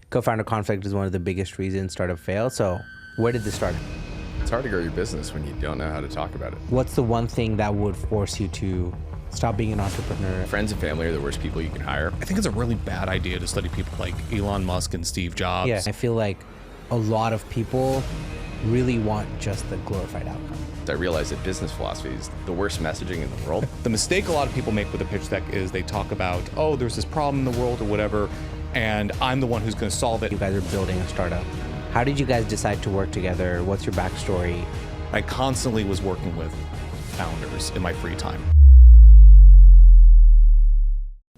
co-founder conflict is one of the biggest reasons startup fail. So where did this start? It's hard to grow your business when you don't know how to talk about it. What's the one thing that would force you to stop being an entrepreneur? Friends and family are the worst people you can hire. I think it's a really bad idea to study people like Elon Musk and Steve Jobs. Yeah, I feel like a lot of people really want just the glorified outcome. I realize that business philosophy is the worst messaging in the world. The mistake a lot of people make with a pitch deck is they talk about, oh, there's this problem in the world or whatever, and I'm the one who's going to solve it. You guys are building a startup. How did you guys decide to work together? What's your backstory? I constantly was working with founders in my free time.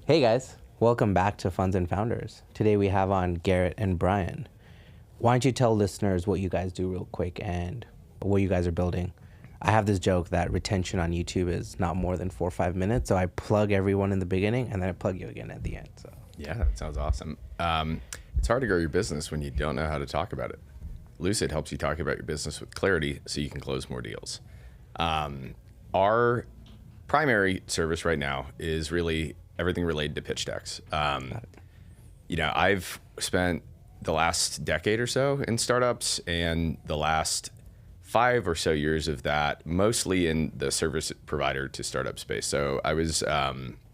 Hey guys, welcome back to Funds and Founders. Today we have on Garrett and Brian. Why don't you tell listeners what you guys do real quick and what you guys are building? I have this joke that retention on YouTube is not more than 4 or 5 minutes, so I plug everyone in the beginning and then I plug you again at the end. So Yeah, that sounds awesome. It's hard to grow your business when you don't know how to talk about it. Lucid helps you talk about your business with clarity so you can close more deals. Our primary service right now is really everything related to pitch decks. I've spent the last decade or so in startups and the last 5 or so years of that mostly in the service provider to startup space. So I was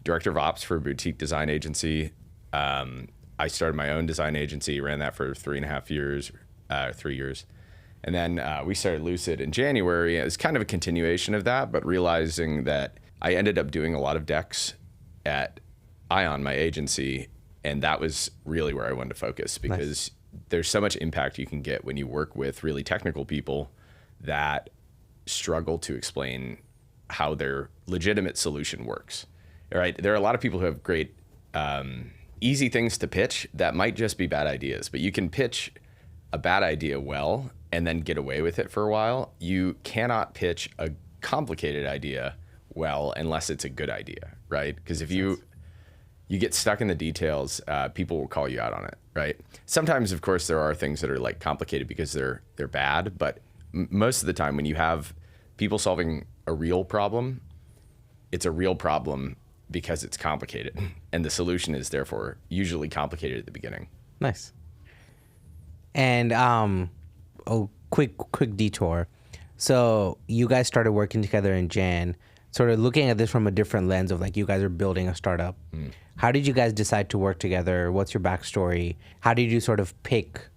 director of ops for a boutique design agency. I started my own design agency, ran that for 3.5 years, 3 years. And then we started Lucid in January. It was kind of a continuation of that, but realizing that I ended up doing a lot of decks at Ion, my agency, and that was really where I wanted to focus because there's so much impact you can get when you work with really technical people that struggle to explain how their legitimate solution works. All right, there are a lot of people who have great, easy things to pitch that might just be bad ideas, but you can pitch a bad idea well and then get away with it for a while. You cannot pitch a complicated idea well unless it's a good idea, right? Because if you get stuck in the details, people will call you out on it, right? Sometimes, of course, there are things that are like complicated because they're bad, but most of the time when you have people solving a real problem, it's a real problem because it's complicated. And the solution is therefore usually complicated at the beginning. Nice. And quick detour. So you guys started working together in Jan, sort of looking at this from a different lens of like you guys are building a startup. How did you guys decide to work together? What's your backstory? How did you sort of pick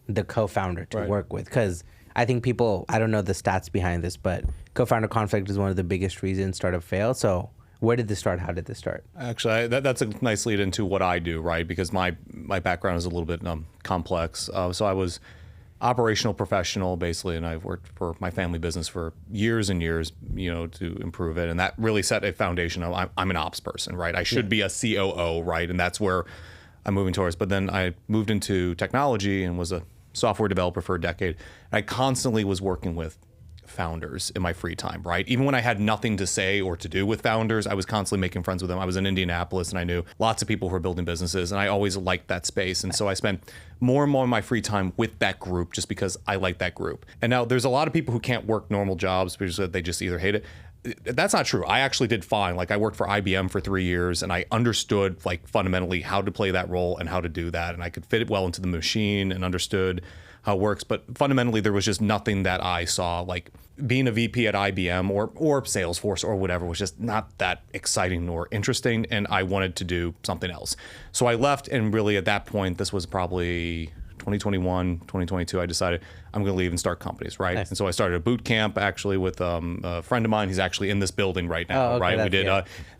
the co-founder to work with? Because I think people, I don't know the stats behind this, but co-founder conflict is one of the biggest reasons startup fail. So where did this start? How did this start? Actually, that's a nice lead into what I do, right? Because my background is a little bit complex. So I was operational professional, basically, and I've worked for my family business for years and years, to improve it. And that really set a foundation of I'm an ops person, right? I should be a COO, right? And that's where I'm moving towards. But then I moved into technology and was a software developer for a decade. I constantly was working with founders in my free time, right? Even when I had nothing to say or to do with founders, I was constantly making friends with them. I was in Indianapolis and I knew lots of people who were building businesses and I always liked that space. And so I spent more and more of my free time with that group just because I like that group. And now there's a lot of people who can't work normal jobs because they just either hate it. That's not true. I actually did fine. Like I worked for IBM for 3 years and I understood like fundamentally how to play that role and how to do that. And I could fit it well into the machine and understood how it works. But fundamentally, there was just nothing that I saw, like being a VP at IBM or Salesforce or whatever was just not that exciting or interesting. And I wanted to do something else. So I left, and really at that point, this was probably 2021, 2022, I decided I'm going to leave and start companies, right? Nice. And so I started a boot camp actually with a friend of mine. He's actually in this building right now, right? We did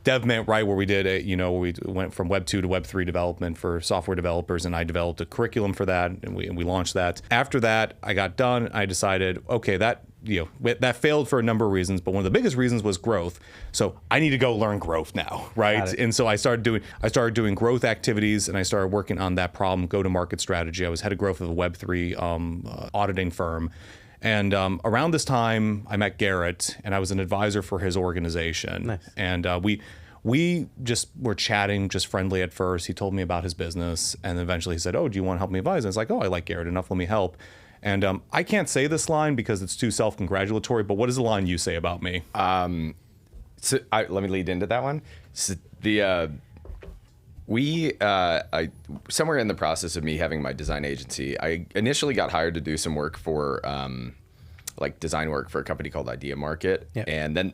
DevMint, right, where we did where we went from Web 2 to Web 3 development for software developers, and I developed a curriculum for that, and we launched that. After that, I got done. I decided, okay, that failed for a number of reasons, but one of the biggest reasons was growth. So I need to go learn growth now, right? And so I started doing growth activities, and I started working on that problem, go-to-market strategy. I was head of growth of a Web3 auditing firm. And around this time, I met Garrett, and I was an advisor for his organization. Nice. And we just were chatting, just friendly at first. He told me about his business, and eventually he said, "Oh, do you want to help me advise?" And I was like, "Oh, I like Garrett enough. Let me help." And I can't say this line because it's too self-congratulatory, but what is the line you say about me? Let me lead into that one. So Somewhere in the process of me having my design agency, I initially got hired to do some work for, like design work for a company called Idea Market. Yeah. And then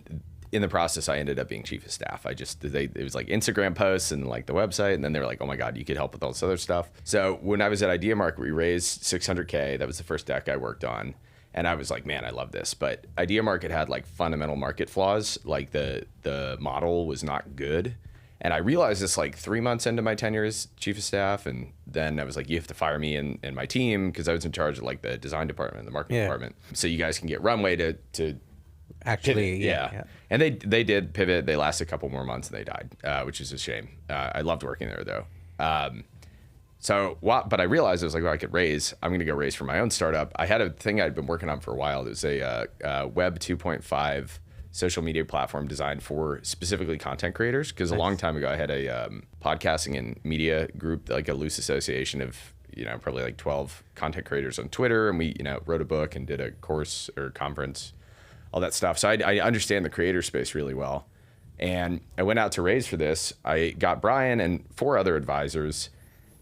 in the process, I ended up being chief of staff. It was like Instagram posts and like the website. And then they were like, oh my God, you could help with all this other stuff. So when I was at Idea Market, we raised $600K. That was the first deck I worked on. And I was like, man, I love this. But Idea Market had like fundamental market flaws. Like the model was not good. And I realized this like 3 months into my tenure as chief of staff. And then I was like, you have to fire me and my team, because I was in charge of like the design department, the marketing department. So you guys can get runway to Actually, pivot. Yeah. And they did pivot. They lasted a couple more months and they died, which is a shame. I loved working there though. But I realized I was like, well, I'm going to go raise for my own startup. I had a thing I'd been working on for a while. It was a Web 2.5 social media platform designed for specifically content creators. Because a long time ago, I had a podcasting and media group, like a loose association of, probably like 12 content creators on Twitter. And we, wrote a book and did a course or conference, all that stuff. So I understand the creator space really well. And I went out to raise for this. I got Brian and 4 other advisors.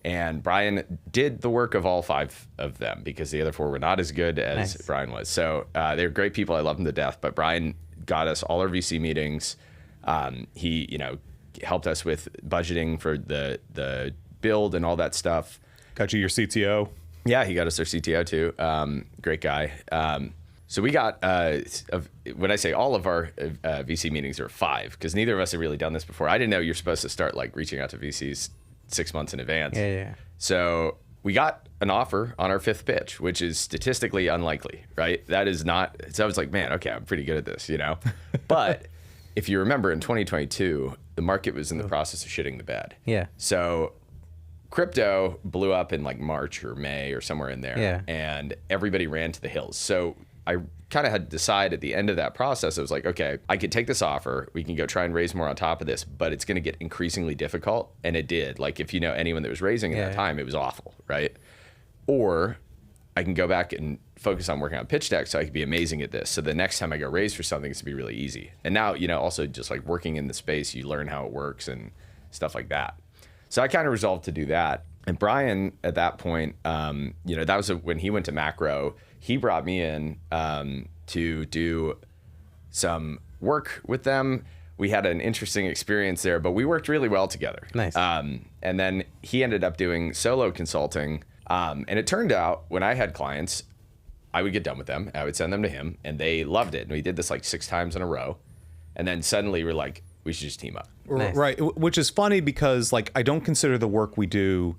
And Brian did the work of all 5 of them because the other 4 were not as good as Brian was. So they're great people. I love them to death. But Brian got us all our VC meetings. He, helped us with budgeting for the build and all that stuff. Got you your CTO. Yeah, he got us our CTO too. Great guy. So we got, when I say all of our VC meetings are 5, because neither of us have really done this before. I didn't know you're supposed to start like reaching out to VCs 6 months in advance. Yeah. So we got an offer on our 5th pitch, which is statistically unlikely, right? That is not, so I was like, man, okay, I'm pretty good at this, But if you remember in 2022, the market was in the process of shitting the bed. Yeah. So crypto blew up in like March or May or somewhere in there. Yeah. And everybody ran to the hills. So I kind of had to decide at the end of that process, I was like, okay, I could take this offer. We can go try and raise more on top of this, but it's going to get increasingly difficult. And it did. Like, if you know anyone that was raising at that time, it was awful, right? Or I can go back and focus on working on pitch decks so I could be amazing at this. So the next time I go raise for something, it's going to be really easy. And now, also just like working in the space, you learn how it works and stuff like that. So I kind of resolved to do that. And Brian, at that point, that was when he went to Macro. He brought me in to do some work with them. We had an interesting experience there, but we worked really well together. Nice. And then he ended up doing solo consulting. And it turned out when I had clients, I would get done with them. I would send them to him, and they loved it. And we did this like 6 times in a row. And then suddenly we're like, we should just team up. Nice. Right. Which is funny because like I don't consider the work we do,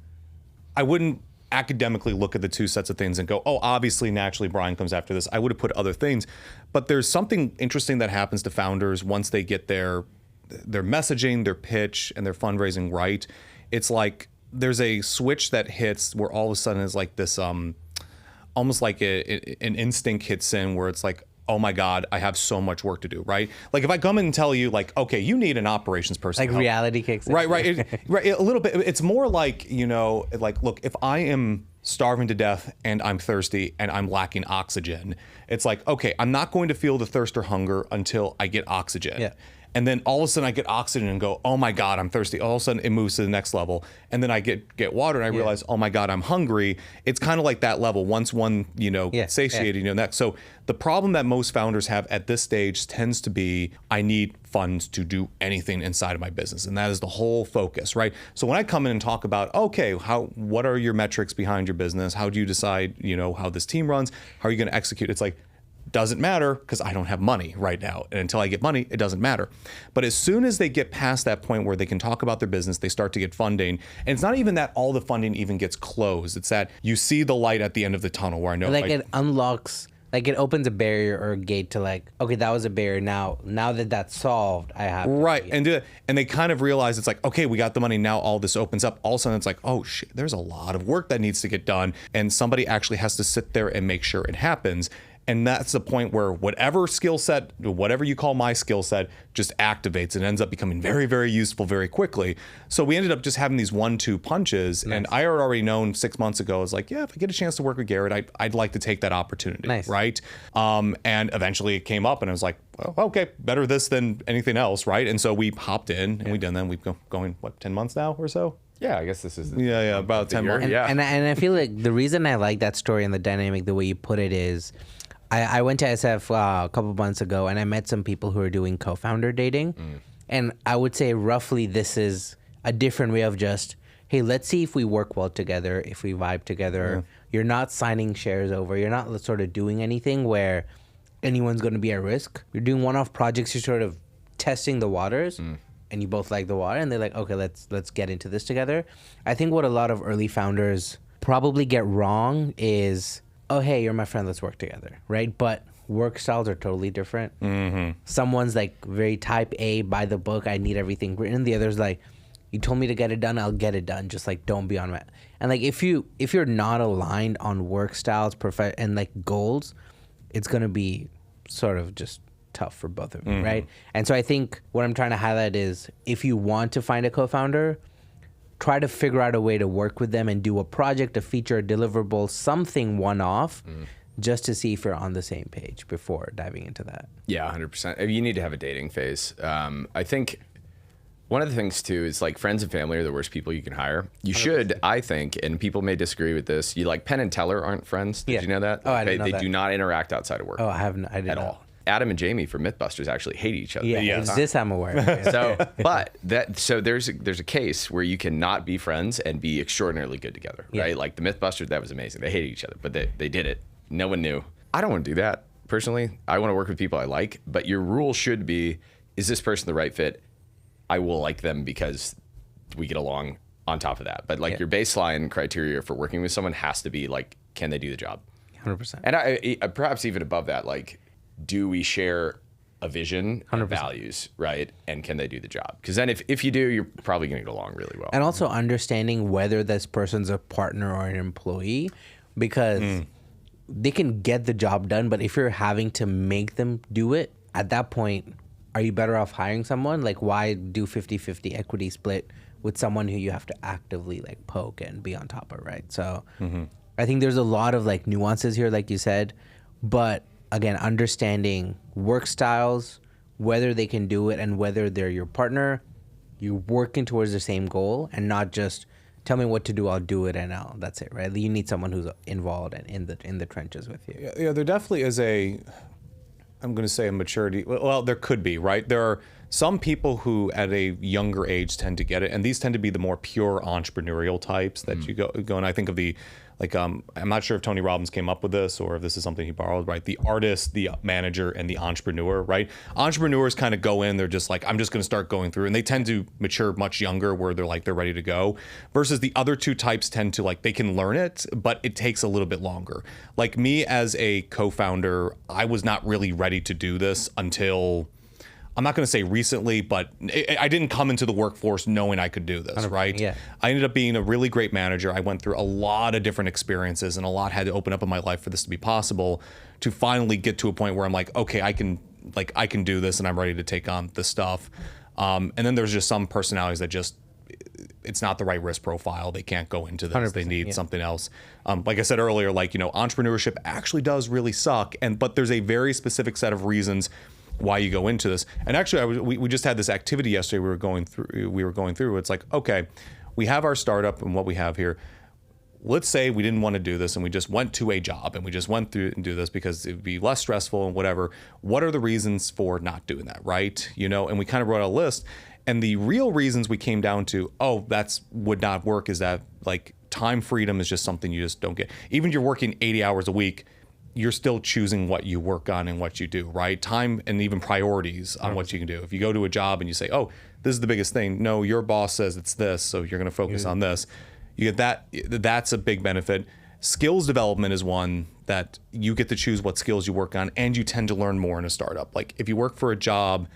I wouldn't academically look at the 2 sets of things and go, oh, obviously, naturally, Brian comes after this. I would have put other things. But there's something interesting that happens to founders once they get their messaging, their pitch, and their fundraising right. It's like there's a switch that hits where all of a sudden it's like this, almost like an instinct hits in where it's like, oh my God, I have so much work to do, right? Like if I come in and tell you like, okay, you need an operations person. Like reality kicks in. Right. Right, a little bit. It's more like, like, look, if I am starving to death and I'm thirsty and I'm lacking oxygen, it's like, okay, I'm not going to feel the thirst or hunger until I get oxygen. Yeah. And then all of a sudden I get oxygen and go, oh my God, I'm thirsty. All of a sudden it moves to the next level. And then I get water and I realize, oh my God, I'm hungry. It's kind of like that level. Once one, satiated, next. So the problem that most founders have at this stage tends to be, I need funds to do anything inside of my business. And that is the whole focus, right? So when I come in and talk about, okay, what are your metrics behind your business? How do you decide, how this team runs? How are you going to execute? It's like, doesn't matter because I don't have money right now. And until I get money, it doesn't matter. But as soon as they get past that point where they can talk about their business, they start to get funding. And it's not even that all the funding even gets closed. It's that you see the light at the end of the tunnel where I know it unlocks, like it opens a barrier or a gate to like, okay, that was a barrier. Now that that's solved, I have. Right. And they kind of realize it's like, okay, we got the money. Now all this opens up. All of a sudden it's like, oh shit, there's a lot of work that needs to get done. And somebody actually has to sit there and make sure it happens. And that's the point where whatever skill set, whatever you call my skill set, just activates and ends up becoming very, very useful very quickly. So we ended up just having these 1-2 punches. Nice. And I had already known 6 months ago, I was like, yeah, if I get a chance to work with Garrett, I'd like to take that opportunity. Nice. Right? And eventually it came up and I was like, well, okay, better this than anything else, right? And so we hopped in and we done that. We've been going, 10 months now or so? Yeah, I guess this is about 10 months. And I feel like the reason I like that story and the dynamic, the way you put it is, I went to SF a couple months ago and I met some people who are doing co-founder dating. And I would say roughly this is a different way of just, hey, let's see if we work well together, if we vibe together. You're not signing shares over. You're not sort of doing anything where anyone's going to be at risk. You're doing one-off projects. You're sort of testing the waters. And you both like the water. And they're like, okay, let's get into this together. I think what a lot of early founders probably get wrong is, oh, hey, you're my friend, let's work together, right? But work styles are totally different. Someone's like very type A, by the book, I need everything written. The other's like, you told me to get it done, I'll get it done. Just like, don't be on my... And like, if you're not aligned on work styles and like goals, it's going to be sort of just tough for both of you, right? And so I think what I'm trying to highlight is, if you want to find a co-founder, try to figure out a way to work with them and do a project, a feature, a deliverable, something one-off, just to see if you're on the same page before diving into that. Yeah, 100%. You need to have a dating phase. I think one of the things too is like friends and family are the worst people you can hire. You 100%. Should, I think, and people may disagree with this, you like Penn and Teller aren't friends. Did you know that? Oh, I didn't know they that. do not interact outside of work. Oh, I didn't at know. all. Adam and Jamie from Mythbusters actually hate each other. Yeah, this I'm aware of. So there's a case where you cannot be friends and be extraordinarily good together, right? Like the Mythbusters, that was amazing. They hated each other, but they did it. No one knew. I don't want to do that personally. I want to work with people I like, but your rule should be, is this person the right fit? I will like them because we get along on top of that. But like your baseline criteria for working with someone has to be like, can they do the job? 100%. And I perhaps even above that, like, do we share a vision and values, right? And can they do the job? Because then if you do, you're probably going to get along really well. And also understanding whether this person's a partner or an employee, because they can get the job done, but if you're having to make them do it, at that point, are you better off hiring someone? Like, why do 50-50 equity split with someone who you have to actively like poke and be on top of, right? So I think there's a lot of like nuances here, like you said, but again, understanding work styles, whether they can do it and whether they're your partner, you're working towards the same goal and not just tell me what to do, I'll do it, and that's it, right? You need someone who's involved and in the trenches with you. Yeah, there definitely is I'm going to say a maturity. Well, there could be, right? There are some people who at a younger age tend to get it, and these tend to be the more pure entrepreneurial types that you go and I think of the, like, I'm not sure if Tony Robbins came up with this or if this is something he borrowed, right? The artist, the manager, and the entrepreneur, right? Entrepreneurs kind of go in, they're just like, I'm just going to start going through, and they tend to mature much younger where they're like, they're ready to go, versus the other two types tend to like, they can learn it, but it takes a little bit longer. Like me as a co-founder, I was not really ready to do this until, I'm not going to say recently, but I didn't come into the workforce knowing I could do this, right? Yeah. I ended up being a really great manager. I went through a lot of different experiences and a lot had to open up in my life for this to be possible, to finally get to a point where I'm like, okay, I can do this and I'm ready to take on this stuff. And then there's just some personalities that just, it's not the right risk profile. They can't go into this. They need something else. Like I said earlier, like, entrepreneurship actually does really suck. But there's a very specific set of reasons why you go into this. And actually, we just had this activity yesterday. We were going through. It's like, okay, we have our startup and what we have here. Let's say we didn't want to do this and we just went to a job and we just went through and do this because it would be less stressful and whatever. What are the reasons for not doing that, right? And we kind of wrote a list. And the real reasons we came down to, would not work, is that like time freedom is just something you just don't get. Even if you're working 80 hours a week, you're still choosing what you work on and what you do, right? Time and even priorities on what you can do. If you go to a job and you say, oh, this is the biggest thing. No, your boss says it's this, so you're going to focus on this. You get that. That's a big benefit. Skills development is one that you get to choose what skills you work on, and you tend to learn more in a startup. Like if you work for a job,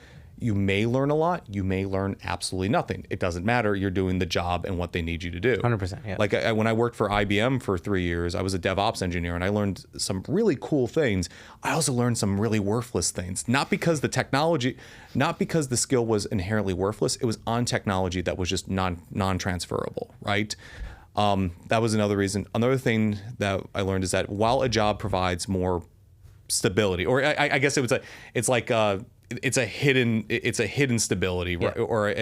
You may learn a lot. You may learn absolutely nothing. It doesn't matter. You're doing the job and what they need you to do. 100%. Yeah. Like when I worked for IBM for 3 years, I was a DevOps engineer, and I learned some really cool things. I also learned some really worthless things. Not because the technology, not because the skill was inherently worthless. It was on technology that was just non-transferable, right? That was another reason. Another thing that I learned is that while a job provides more stability, or I guess it's a hidden stability, right? Or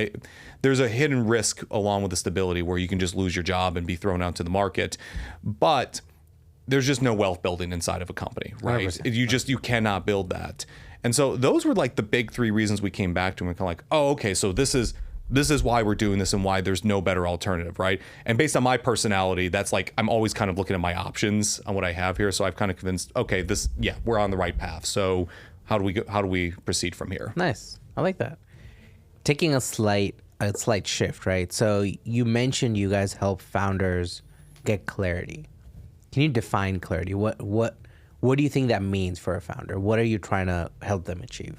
there's a hidden risk along with the stability where you can just lose your job and be thrown out to the market, but there's just no wealth building inside of a company, right? 100%. You cannot build that. And so those were like the big three reasons we came back to, and we're kind of like, oh, okay, so this is why we're doing this and why there's no better alternative, right? And based on my personality, that's like, I'm always kind of looking at my options on what I have here. So I've kind of convinced, okay, we're on the right path. So how do we proceed from here? Nice. I like that. Taking a slight shift, right? So you mentioned you guys help founders get clarity. Can you define clarity? What do you think that means for a founder? What are you trying to help them achieve?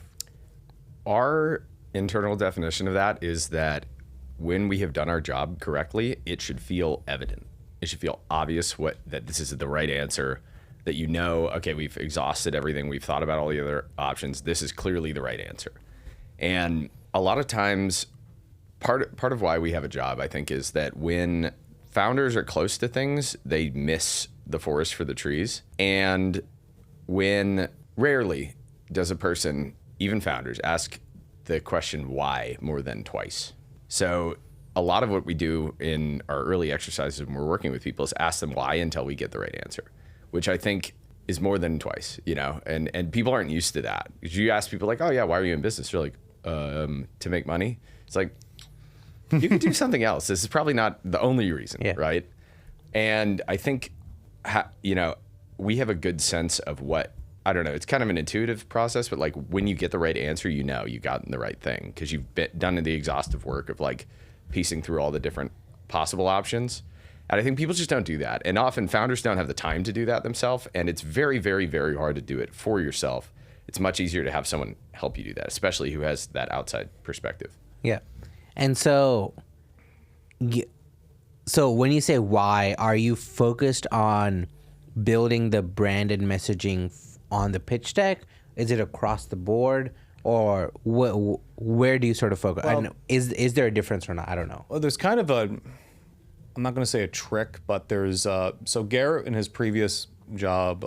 Our internal definition of that is that when we have done our job correctly, it should feel evident. It should feel obvious that this is the right answer, that okay, we've exhausted everything, we've thought about all the other options, this is clearly the right answer. And a lot of times, part of why we have a job, I think, is that when founders are close to things, they miss the forest for the trees. And when rarely does a person, even founders, ask the question why more than twice. So a lot of what we do in our early exercises when we're working with people is ask them why until we get the right answer, which I think is more than twice, and people aren't used to that. You ask people like, oh yeah, why are you in business? They're like, to make money. It's like, you can do something else. This is probably not the only reason, right? And I think, we have a good sense of what, I don't know, it's kind of an intuitive process, but like when you get the right answer, you've gotten the right thing because you've done the exhaustive work of like piecing through all the different possible options. And I think people just don't do that. And often founders don't have the time to do that themselves. And it's very, very, very hard to do it for yourself. It's much easier to have someone help you do that, especially who has that outside perspective. Yeah. And so when you say why, are you focused on building the brand and messaging on the pitch deck? Is it across the board, or where do you sort of focus? Well, is there a difference or not? I don't know. Well, there's kind of I'm not going to say a trick, but there's so Garrett in his previous job,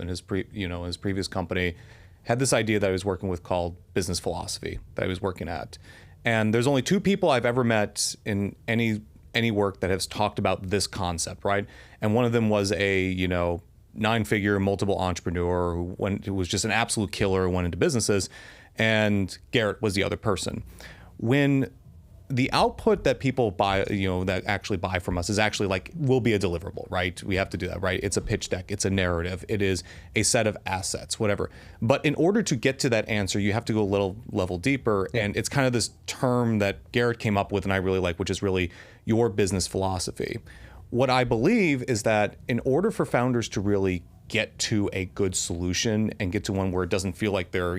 in his previous company, had this idea that I was working with called business philosophy that I was working at, and there's only two people I've ever met in any work that has talked about this concept, right? And one of them was a 9-figure multiple entrepreneur who was just an absolute killer who went into businesses, and Garrett was the other person. When the output that people buy, that actually buy from us is actually will be a deliverable, right? We have to do that, right? It's a pitch deck, it's a narrative, it is a set of assets, whatever. But in order to get to that answer, you have to go a little level deeper, and it's kind of this term that Garrett came up with and I really like, which is really your business philosophy. What I believe is that in order for founders to really get to a good solution and get to one where it doesn't feel like they're,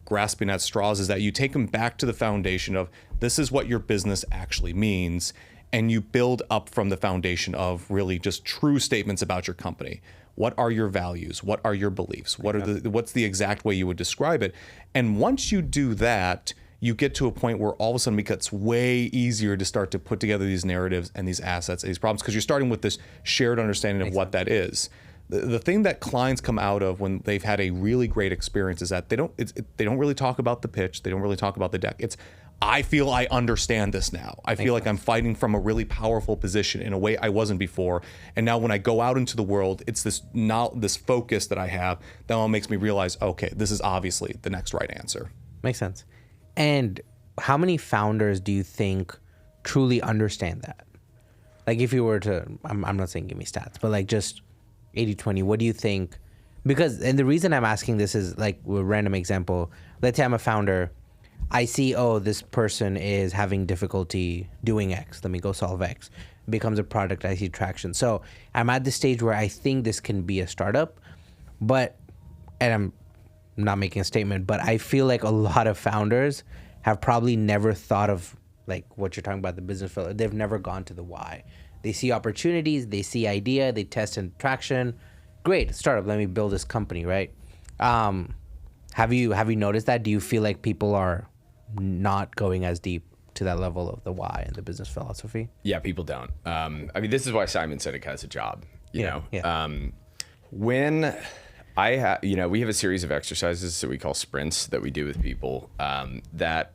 grasping at straws, is that you take them back to the foundation of this is what your business actually means, and you build up from the foundation of really just true statements about your company. What are your values? What are your beliefs? What's the exact way you would describe it? And once you do that, you get to a point where all of a sudden it gets way easier to start to put together these narratives and these assets and these problems, because you're starting with this shared understanding of what that is. The thing that clients come out of when they've had a really great experience is that they don't really talk about the pitch. They don't really talk about the deck. It's, I feel I understand this now. I feel like I'm fighting from a really powerful position in a way I wasn't before. And now when I go out into the world, it's this focus that I have that all makes me realize, okay, this is obviously the next right answer. Makes sense. And how many founders do you think truly understand that? Like if you were to, I'm not saying give me stats, but like just 80-20, what do you think? Because, and the reason I'm asking this is like a random example. Let's say I'm a founder. I see, this person is having difficulty doing X. Let me go solve X. Becomes a product, I see traction. So I'm at the stage where I think this can be a startup, and I'm not making a statement, but I feel like a lot of founders have probably never thought of like what you're talking about, the business failure. They've never gone to the why. They see opportunities, they see idea, they test and traction. Great, startup, let me build this company, right? Have you noticed that? Do you feel like people are not going as deep to that level of the why and the business philosophy? Yeah, people don't. I mean, this is why Simon Sinek has a job, you know? Yeah. When we have a series of exercises that we call sprints that we do with people that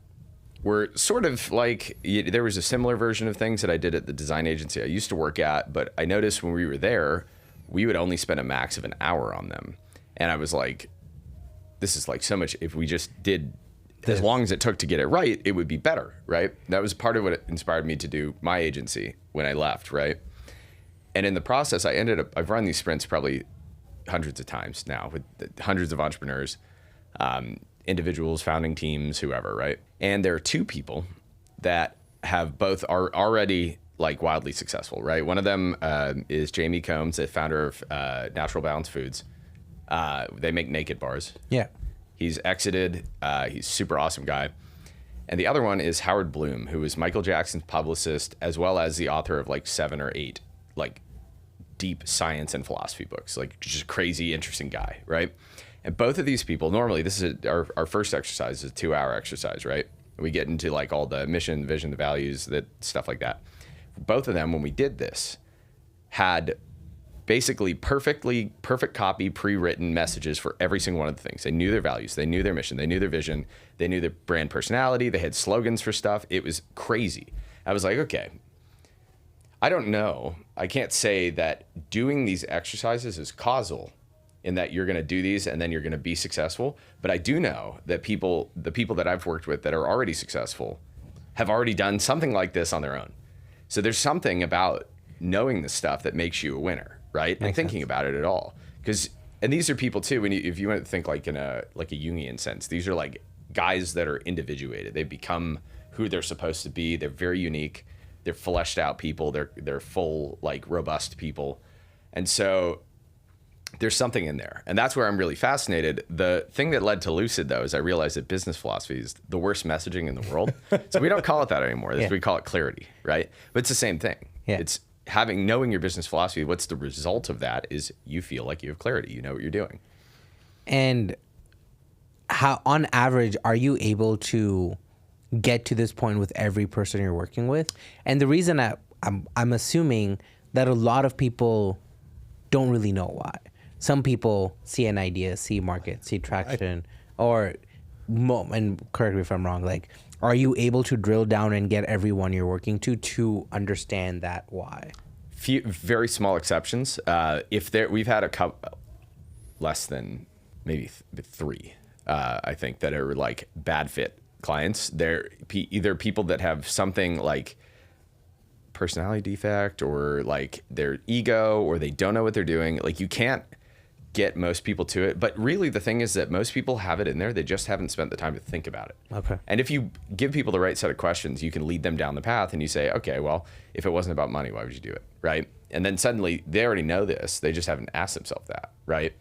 were sort of like, there was a similar version of things that I did at the design agency I used to work at, but I noticed when we were there, we would only spend a max of an hour on them. And I was like, this is like so much, if we just did as long as it took to get it right, it would be better, right? That was part of what inspired me to do my agency when I left, right? And in the process, I've run these sprints probably hundreds of times now with hundreds of entrepreneurs, individuals, founding teams, whoever, right? And there are two people that are already like wildly successful, right? One of them is Jamie Combs, the founder of Natural Balance Foods. They make naked bars. Yeah. He's exited. He's a super awesome guy. And the other one is Howard Bloom, who is Michael Jackson's publicist, as well as the author of like 7 or 8 like deep science and philosophy books, like just a crazy, interesting guy, right? And both of these people, normally this is our first exercise is a 2-hour exercise, right? We get into like all the mission, vision, the values, that stuff like that. Both of them, when we did this, had basically perfect copy, pre-written messages for every single one of the things. They knew their values, they knew their mission, they knew their vision, they knew their brand personality, they had slogans for stuff. It was crazy. I was like, okay, I don't know. I can't say that doing these exercises is causal in that you're going to do these and then you're going to be successful. But I do know that the people that I've worked with that are already successful have already done something like this on their own. So there's something about knowing this stuff that makes you a winner, right? And thinking about it at all. And these are people too, if you want to think like in a Jungian sense, these are like guys that are individuated. They've become who they're supposed to be. They're very unique. They're fleshed out people. They're full, like robust people. And so there's something in there. And that's where I'm really fascinated. The thing that led to Lucid, though, is I realized that business philosophy is the worst messaging in the world. So we don't call it that anymore. We call it clarity, right? But it's the same thing. Yeah. It's knowing your business philosophy. What's the result of that is you feel like you have clarity. You know what you're doing. And how, on average, are you able to get to this point with every person you're working with? And the reason I'm assuming that a lot of people don't really know why. Some people see an idea, see market, see traction, and correct me if I'm wrong, like, are you able to drill down and get everyone you're working to understand that why? Very small exceptions. We've had a couple, less than maybe 3, I think, that are like bad fit clients. They're either people that have something like personality defect or like their ego, or they don't know what they're doing. Like, you can't get most people to it. But really the thing is that most people have it in there. They just haven't spent the time to think about it. Okay. And if you give people the right set of questions, you can lead them down the path and you say, okay, well, if it wasn't about money, why would you do it? Right. And then suddenly they already know this. They just haven't asked themselves that. Right.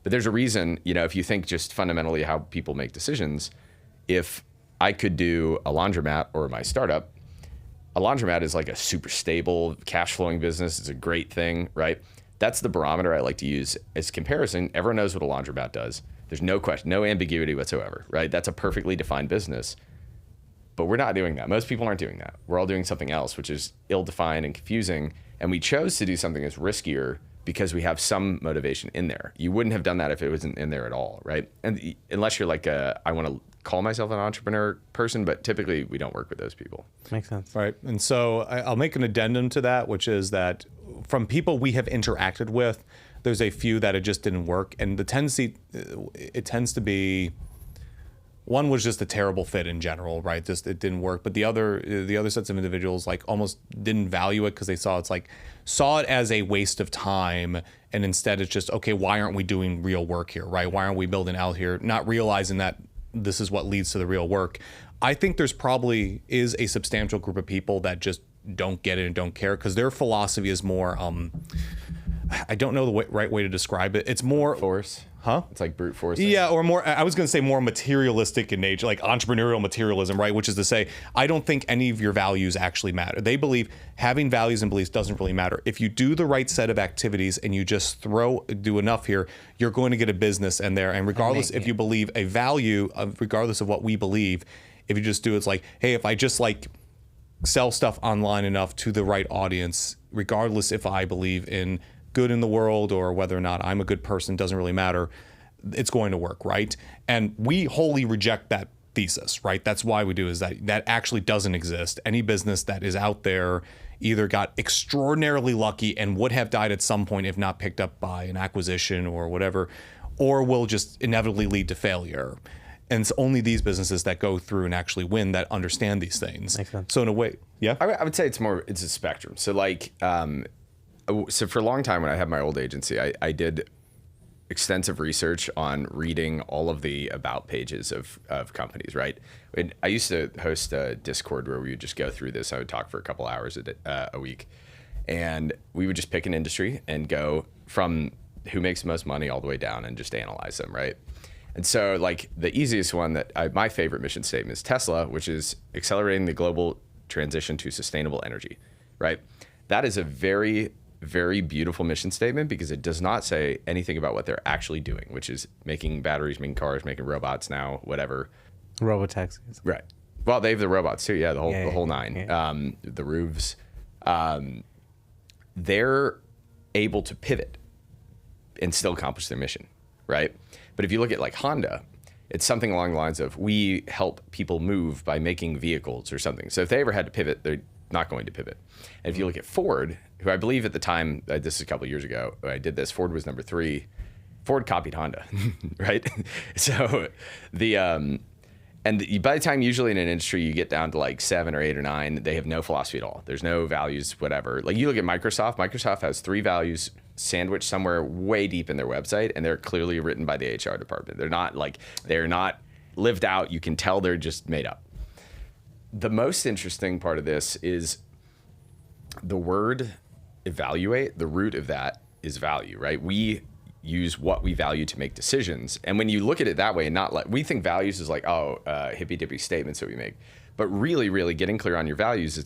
But there's a reason, if you think just fundamentally how people make decisions, if I could do a laundromat or my startup, a laundromat is like a super stable cash flowing business. It's a great thing, right? That's the barometer I like to use as comparison. Everyone knows what a laundromat does. There's no question, no ambiguity whatsoever, right? That's a perfectly defined business. But we're not doing that. Most people aren't doing that. We're all doing something else, which is ill-defined and confusing. And we chose to do something that's riskier because we have some motivation in there. You wouldn't have done that if it wasn't in there at all, right? And unless you're like I want to call myself an entrepreneur person, but typically we don't work with those people. Makes sense. Right. And so I'll make an addendum to that, which is that from people we have interacted with, there's a few that it just didn't work. And the tendency, it tends to be, one was just a terrible fit in general, right? Just it didn't work. But the other sets of individuals like almost didn't value it because they saw it as a waste of time. And instead it's just, okay, why aren't we doing real work here, right? Why aren't we building out here? Not realizing that this is what leads to the real work. I think there's probably is a substantial group of people that just don't get it and don't care because their philosophy is more, I don't know the right way to describe it. It's more Force. Huh? It's like brute force. Yeah, or more, I was going to say more materialistic in nature, like entrepreneurial materialism, right? Which is to say, I don't think any of your values actually matter. They believe having values and beliefs doesn't really matter. If you do the right set of activities and you just do enough here, you're going to get a business in there. And regardless if you believe a value, regardless of what we believe, if you just do, it's like, hey, if I just like sell stuff online enough to the right audience, regardless if I believe in good in the world or whether or not I'm a good person, doesn't really matter. It's going to work, right? And we wholly reject that thesis, right? That's why we do, is that actually doesn't exist. Any business that is out there either got extraordinarily lucky and would have died at some point if not picked up by an acquisition or whatever, or will just inevitably lead to failure. And it's only these businesses that go through and actually win that understand these things. So in a way, yeah? I would say it's a spectrum. So like, so for a long time when I had my old agency, I did extensive research on reading all of the about pages of companies, right? And I used to host a Discord where we would just go through this. I would talk for a couple hours a week. And we would just pick an industry and go from who makes the most money all the way down and just analyze them, right? And so like the easiest one my favorite mission statement is Tesla, which is accelerating the global transition to sustainable energy, right? That is a very, very beautiful mission statement because it does not say anything about what they're actually doing, which is making batteries, making cars, making robots now, whatever. Robotaxis. Right. Well, they have the robots too. Yeah, the whole nine. Yeah. The roofs. They're able to pivot and still accomplish their mission, right? But if you look at like Honda, it's something along the lines of we help people move by making vehicles or something. So if they ever had to pivot, they're not going to pivot. And if you look at Ford, who I believe at the time, this is a couple of years ago, when I did this, Ford was number 3. Ford copied Honda, right? So by the time usually in an industry you get down to like 7 or 8 or 9, they have no philosophy at all. There's no values, whatever. Like you look at Microsoft. Microsoft has 3 values sandwiched somewhere way deep in their website, and they're clearly written by the HR department. They're not lived out. You can tell they're just made up. The most interesting part of this is the word evaluate. The root of that is value, right? We use what we value to make decisions. And when you look at it that way, and not like, we think values is like, hippy dippy statements that we make, but really, really getting clear on your values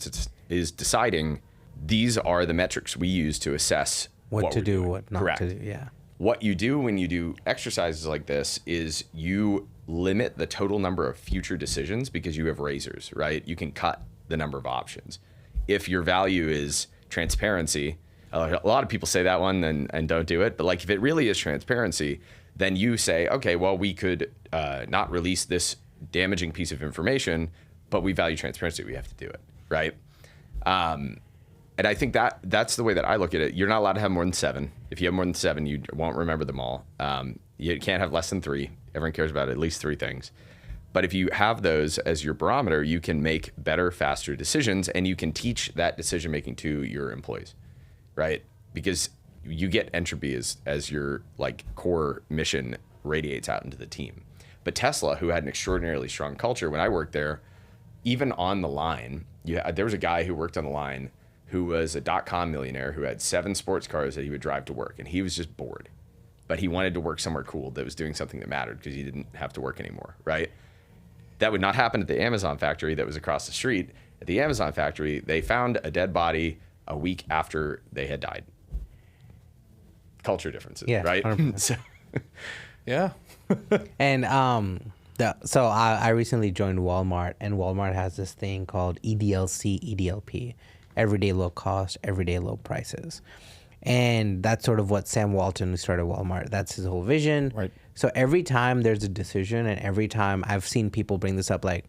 is deciding these are the metrics we use to assess what to do, doing. what not Correct. to do. Yeah. What you do when you do exercises like this is you limit the total number of future decisions because you have razors, right? You can cut the number of options. If your value is transparency, a lot of people say that one and don't do it, but like if it really is transparency, then you say, okay, well, we could not release this damaging piece of information, but we value transparency, we have to do it, right? And I think that's the way that I look at it. You're not allowed to have more than 7. If you have more than 7, you won't remember them all. You can't have less than 3. Everyone cares about at least 3 things. But if you have those as your barometer, you can make better, faster decisions, and you can teach that decision making to your employees, right? Because you get entropy as your like core mission radiates out into the team. But Tesla, who had an extraordinarily strong culture, when I worked there, even on the line, there was a guy who worked on the line who was a .com millionaire who had 7 sports cars that he would drive to work, and he was just bored. But he wanted to work somewhere cool that was doing something that mattered because he didn't have to work anymore, right? That would not happen at the Amazon factory that was across the street. At the Amazon factory, they found a dead body a week after they had died. Culture differences, right? So, Yeah. And so I recently joined Walmart, and Walmart has this thing called EDLC, EDLP, everyday low cost, everyday low prices. And that's sort of what Sam Walton, who started Walmart, that's his whole vision. Right. So every time there's a decision, and every time I've seen people bring this up, like,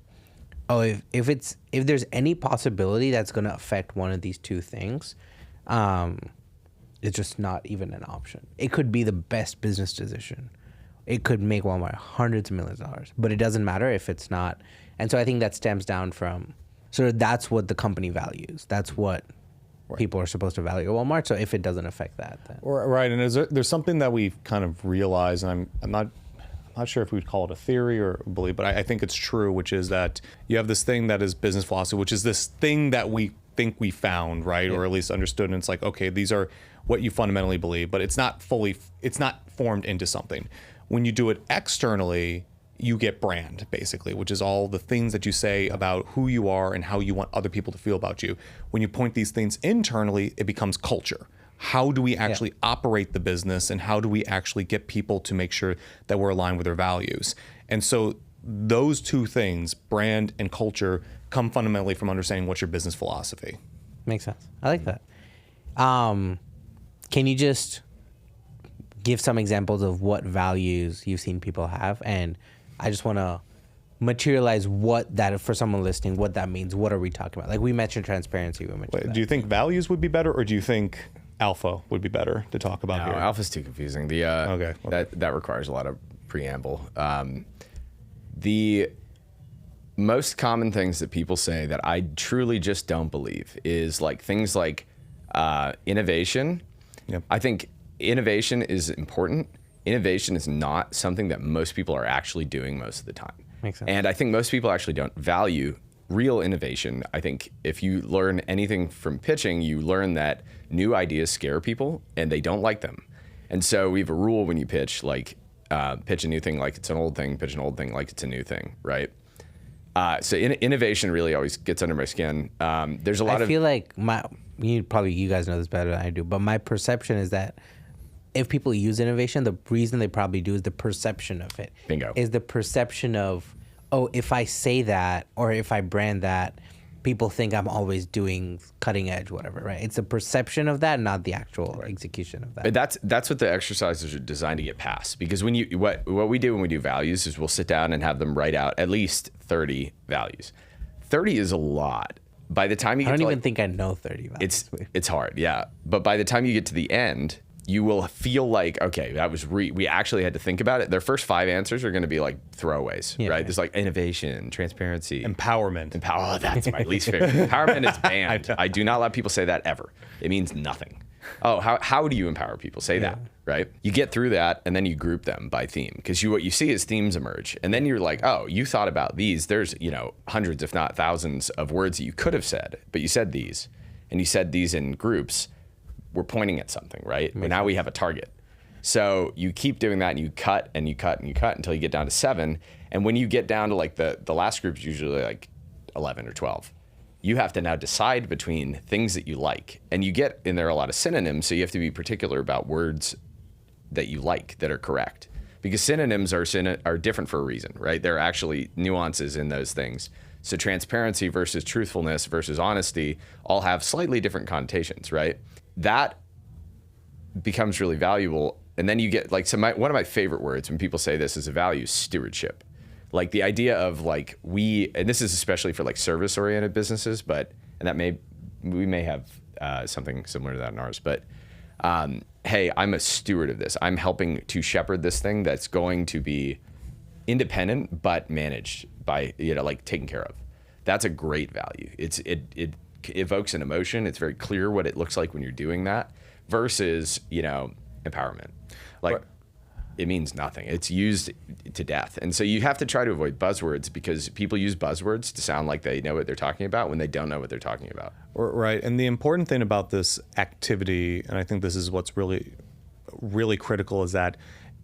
oh, if there's any possibility that's going to affect one of these 2 things, it's just not even an option. It could be the best business decision. It could make Walmart hundreds of millions of dollars, but it doesn't matter if it's not. And so I think that stems down from, so that's what the company values. That's what people are supposed to value at Walmart. So if it doesn't affect that, then. Right, and there's something that we've kind of realized, and I'm not sure if we'd call it a theory or a belief, but I think it's true, which is that you have this thing that is business philosophy, which is this thing that we think we found, right, or at least understood, and it's like, okay, these are what you fundamentally believe, but it's not formed into something. When you do it externally, you get brand, basically, which is all the things that you say about who you are and how you want other people to feel about you. When you point these things internally, it becomes culture. How do we actually operate the business, and how do we actually get people to make sure that we're aligned with their values? And so those two things, brand and culture, come fundamentally from understanding what's your business philosophy. Makes sense. I like that. Can you just give some examples of what values you've seen people have? And I just want to materialize what that, for someone listening, what that means. What are we talking about? Like, we mentioned transparency. Do you think values would be better, or do you think alpha would be better to talk about here? Alpha's too confusing. Okay. That requires a lot of preamble. The most common things that people say that I truly just don't believe is like things like innovation. Yep. I think innovation is important. Innovation is not something that most people are actually doing most of the time. Makes sense. And I think most people actually don't value real innovation. I think if you learn anything from pitching, you learn that new ideas scare people and they don't like them. And so we have a rule when you pitch, like pitch a new thing like it's an old thing, pitch an old thing like it's a new thing, right? So innovation really always gets under my skin. There's a lot I feel like you guys know this better than I do, but my perception is that if people use innovation, the reason they probably do is the perception of it. Bingo. Is the perception of, oh, if I say that or if I brand that, people think I'm always doing cutting edge, whatever, right? It's the perception of that, not the actual execution of that. That's what the exercises are designed to get past. Because when what we do when we do values is we'll sit down and have them write out at least 30 values. 30 is a lot. By the time you get I don't even think I know 30 values. It's hard, yeah. But by the time you get to the end, you will feel like, okay, that was we actually had to think about it. Their first 5 answers are going to be like throwaways, right? Yeah. There's like innovation, transparency, Empowerment. Oh, that's my least favorite. Empowerment is banned. I do not let people say that ever. It means nothing. Oh, how do you empower people? Say that, right? You get through that and then you group them by theme, because what you see is themes emerge. And then you're like, oh, you thought about these. There's, hundreds, if not thousands of words that you could have said, but you said these, and you said these in groups. We're pointing at something, right? And now we have a target. So you keep doing that, and you cut and you cut and you cut until you get down to 7. And when you get down to like the last group is usually like 11 or 12. You have to now decide between things that you like. And you get in there a lot of synonyms, so you have to be particular about words that you like that are correct. Because synonyms are different for a reason, right? There are actually nuances in those things. So transparency versus truthfulness versus honesty all have slightly different connotations, right? That becomes really valuable. And then you get like, one of my favorite words when people say this is a value, stewardship. Like the idea of like and this is especially for like service oriented businesses, we may have something similar to that in ours, but hey, I'm a steward of this. I'm helping to shepherd this thing that's going to be independent, but managed by, like taken care of. That's a great value. It evokes an emotion. It's very clear what it looks like when you're doing that versus, empowerment. Like it means nothing. It's used to death. And so you have to try to avoid buzzwords, because people use buzzwords to sound like they know what they're talking about when they don't know what they're talking about. Right. And the important thing about this activity, and I think this is what's really, really critical, is that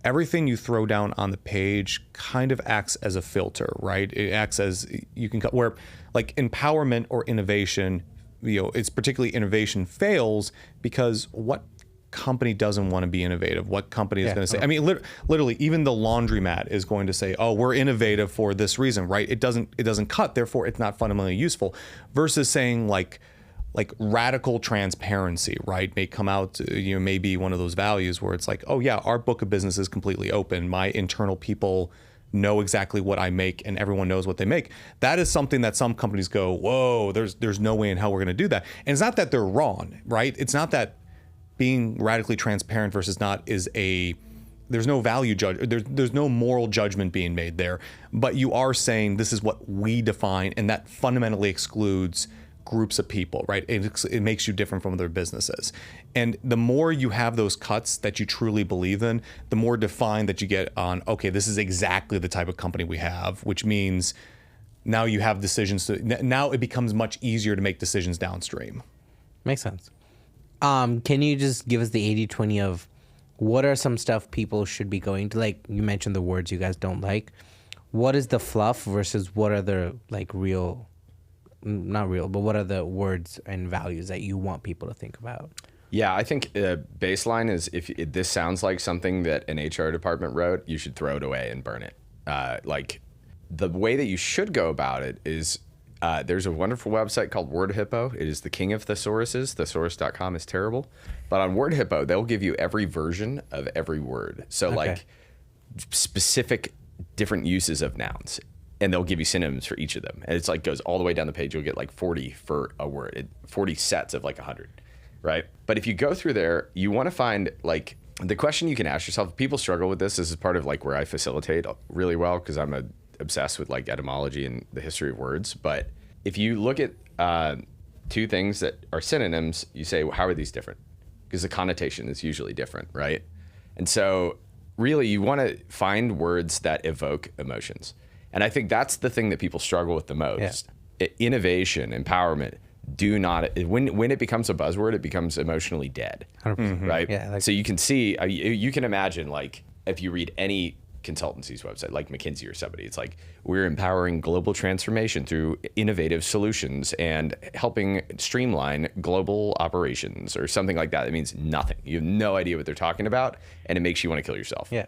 everything you throw down on the page kind of acts as a filter, right? It acts as you can cut where like empowerment or innovation, it's particularly innovation fails because what company doesn't want to be innovative? What company is going to say, I mean, literally even the laundromat is going to say, oh, we're innovative for this reason, right? It doesn't cut, therefore it's not fundamentally useful, versus saying like radical transparency, right, may come out, may be one of those values where it's like, oh yeah, our book of business is completely open. My internal people know exactly what I make and everyone knows what they make. That is something that some companies go, whoa, there's no way in hell we're going to do that. And it's not that they're wrong, right? It's not that being radically transparent versus not there's no value there's no moral judgment being made there, but you are saying this is what we define, and that fundamentally excludes groups of people, right? It makes you different from other businesses. And the more you have those cuts that you truly believe in, the more defined that you get on, okay, this is exactly the type of company we have, which means now you have decisions now it becomes much easier to make decisions downstream. Makes sense. Can you just give us the 80-20 of what are some stuff people should be going to? Like you mentioned the words you guys don't like. What is the fluff versus what are the like real, not real, but what are the words and values that you want people to think about? Yeah, I think baseline is if this sounds like something that an HR department wrote, you should throw it away and burn it. Like the way that you should go about it is there's a wonderful website called WordHippo. It is the king of thesauruses. Thesaurus.com is terrible. But on WordHippo, they'll give you every version of every word. So like specific different uses of nouns. And they'll give you synonyms for each of them. And it's like goes all the way down the page. You'll get like 40 for a word, 40 sets of like 100. Right. But if you go through there, you want to find like the question you can ask yourself. People struggle with this. This is part of like where I facilitate really well because I'm obsessed with like etymology and the history of words. But if you look at two things that are synonyms, you say, well, how are these different? Because the connotation is usually different. Right. And so really you want to find words that evoke emotions. And I think that's the thing that people struggle with the most. Yeah. Innovation, empowerment. Do not, when it becomes a buzzword, it becomes emotionally dead, 100%. Right? Yeah, like, so you can see, you can imagine like if you read any consultancy's website, like McKinsey or somebody, it's like, we're empowering global transformation through innovative solutions and helping streamline global operations or something like that. It means nothing. You have no idea what they're talking about and it makes you want to kill yourself. Yeah.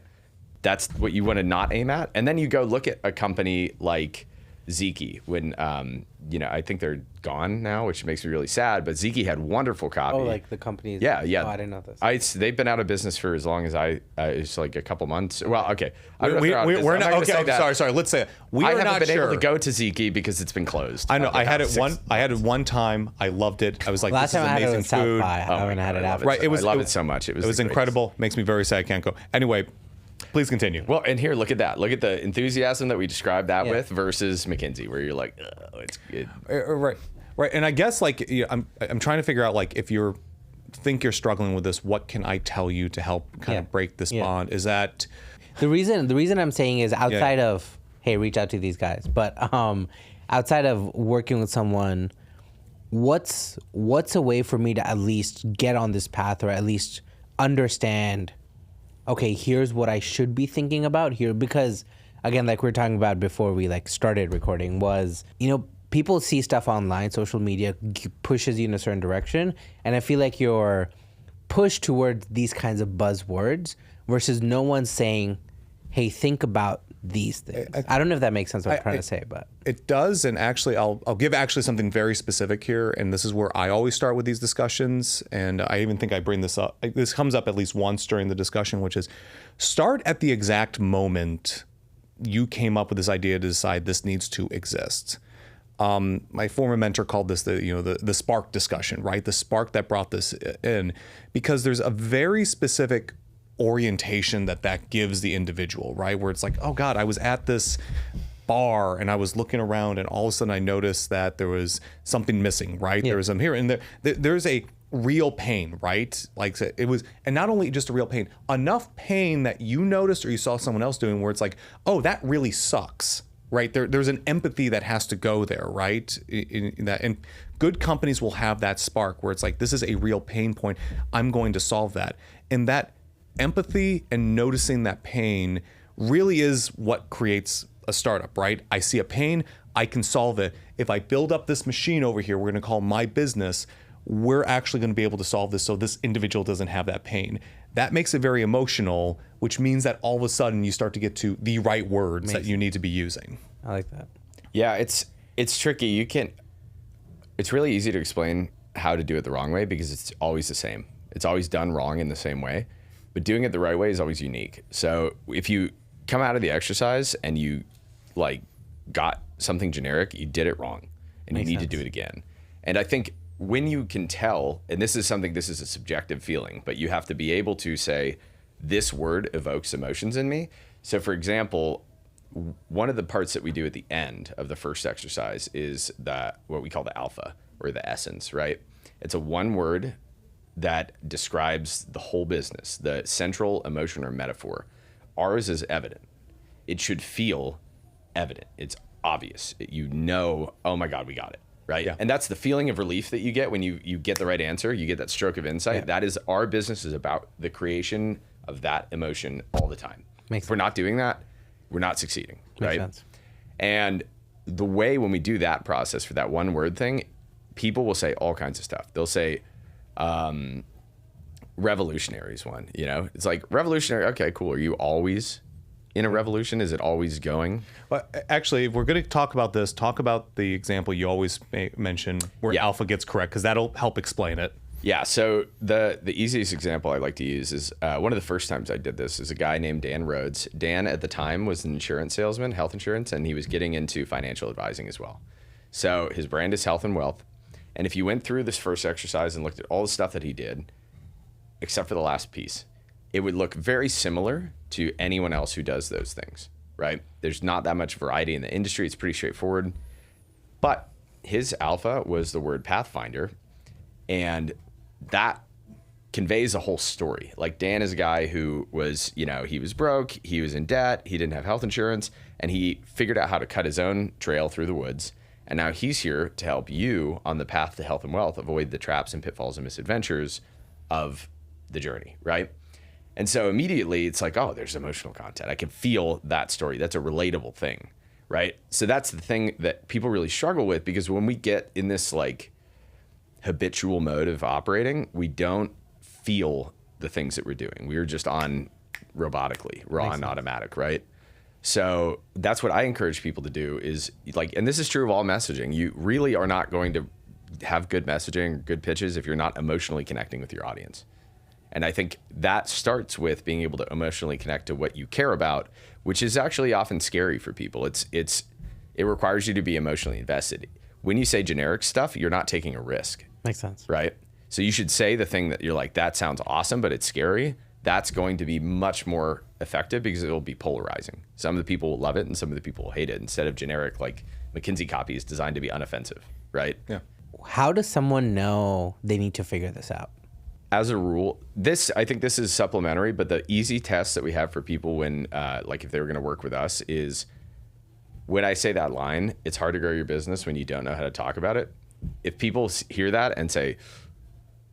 That's what you want to not aim at. And then you go look at a company like Ziki when, I think they're gone now, which makes me really sad, but Ziki had wonderful copy. Oh, like the companies. Yeah. Oh, I didn't know this. They've been out of business for as long as it's like a couple months. Well, okay. We're not, okay, sorry. Let's say it. I haven't been able to go to Ziki because it's been closed. I know. I had it one time. I loved it. I was like, last this is time amazing I had it South food. By. I haven't had it after. Right. I love it so much. It was incredible. Makes me very sad I can't go. Anyway, please continue. Well, and here, look at that. Look at the enthusiasm that we described that with versus McKinsey, where you're like, oh, it's good. Right. And I guess like I'm trying to figure out like if you're struggling with this, what can I tell you to help kind of break this bond? Is that the reason I'm saying is outside of, hey, reach out to these guys, but outside of working with someone, what's a way for me to at least get on this path or at least understand, okay, here's what I should be thinking about here, because again, like we were talking about before we like started recording, was, people see stuff online, social media pushes you in a certain direction, and I feel like you're pushed towards these kinds of buzzwords versus no one's saying, hey, think about these things. I don't know if that makes sense what I'm trying to say, but it does. And actually, I'll give actually something very specific here, and this is where I always start with these discussions, and I even think I bring this up. This comes up at least once during the discussion, which is start at the exact moment you came up with this idea to decide this needs to exist. My former mentor called this the spark discussion, right? The spark that brought this in, because there's a very specific orientation that gives the individual, right? Where it's like, oh God, I was at this bar and I was looking around and all of a sudden I noticed that there was something missing, right? Yeah. There was some here and there's a real pain, right? Like it was, and not only just a real pain, enough pain that you noticed or you saw someone else doing where it's like, oh, that really sucks. Right, there's an empathy that has to go there, right? In that, and good companies will have that spark where it's like, this is a real pain point. I'm going to solve that, and that empathy and noticing that pain really is what creates a startup, right? I see a pain, I can solve it. If I build up this machine over here, we're going to call my business. We're actually going to be able to solve this, so this individual doesn't have that pain. That makes it very emotional, which means that all of a sudden you start to get to the right words that you need to be using. I like that. Yeah, it's tricky. It's really easy to explain how to do it the wrong way because it's always the same. It's always done wrong in the same way, but doing it the right way is always unique. So if you come out of the exercise and you like got something generic, you did it wrong and you need to do it again. And I think when you can tell, and this is a subjective feeling, but you have to be able to say, this word evokes emotions in me. So for example, one of the parts that we do at the end of the first exercise is what we call the alpha or the essence, right? It's a one word that describes the whole business, the central emotion or metaphor. Ours is evident. It should feel evident. It's obvious. Oh my God, we got it. Right. Yeah. And that's the feeling of relief that you get when you get the right answer. You get that stroke of insight. Yeah. That is, our business is about the creation of that emotion all the time. Makes If we're not doing that, we're not succeeding, Makes right? sense. And the way when we do that process for that one word thing, people will say all kinds of stuff. They'll say, revolutionary is one, you know? It's like, revolutionary, okay, cool. Are you always in a revolution? Is it always going? Well, actually, if we're going to talk about this, talk about the example you always mention where alpha gets correct, because that'll help explain it. Yeah, so the easiest example I like to use is one of the first times I did this is a guy named Dan Rhodes. Dan at the time was an insurance salesman, health insurance, and he was getting into financial advising as well. So his brand is Health and Wealth. And if you went through this first exercise and looked at all the stuff that he did, except for the last piece, it would look very similar to anyone else who does those things, right? There's not that much variety in the industry. It's pretty straightforward. But his alpha was the word Pathfinder, and that conveys a whole story. Like, Dan is a guy who was, you know, he was broke, he was in debt, he didn't have health insurance, and he figured out how to cut his own trail through the woods. And now he's here to help you on the path to health and wealth, avoid the traps and pitfalls and misadventures of the journey, right? And so immediately it's like, oh, there's emotional content. I can feel that story. That's a relatable thing, right? So that's the thing that people really struggle with, because when we get in this like habitual mode of operating, we don't feel the things that we're doing. We're just on robotically. We're on automatic, right? So that's what I encourage people to do is like, and this is true of all messaging. You really are not going to have good messaging, good pitches if you're not emotionally connecting with your audience. And I think that starts with being able to emotionally connect to what you care about, which is actually often scary for people. It requires you to be emotionally invested. When you say generic stuff, you're not taking a risk. Makes sense. Right? So you should say the thing that you're like, that sounds awesome, but it's scary. That's going to be much more effective because it will be polarizing. Some of the people will love it and some of the people will hate it, instead of generic, like McKinsey copy is designed to be unoffensive, right? Yeah. How does someone know they need to figure this out? As a rule, I think this is supplementary, but the easy test that we have for people when, like if they were going to work with us is when I say that line, it's hard to grow your business when you don't know how to talk about it. If people hear that and say,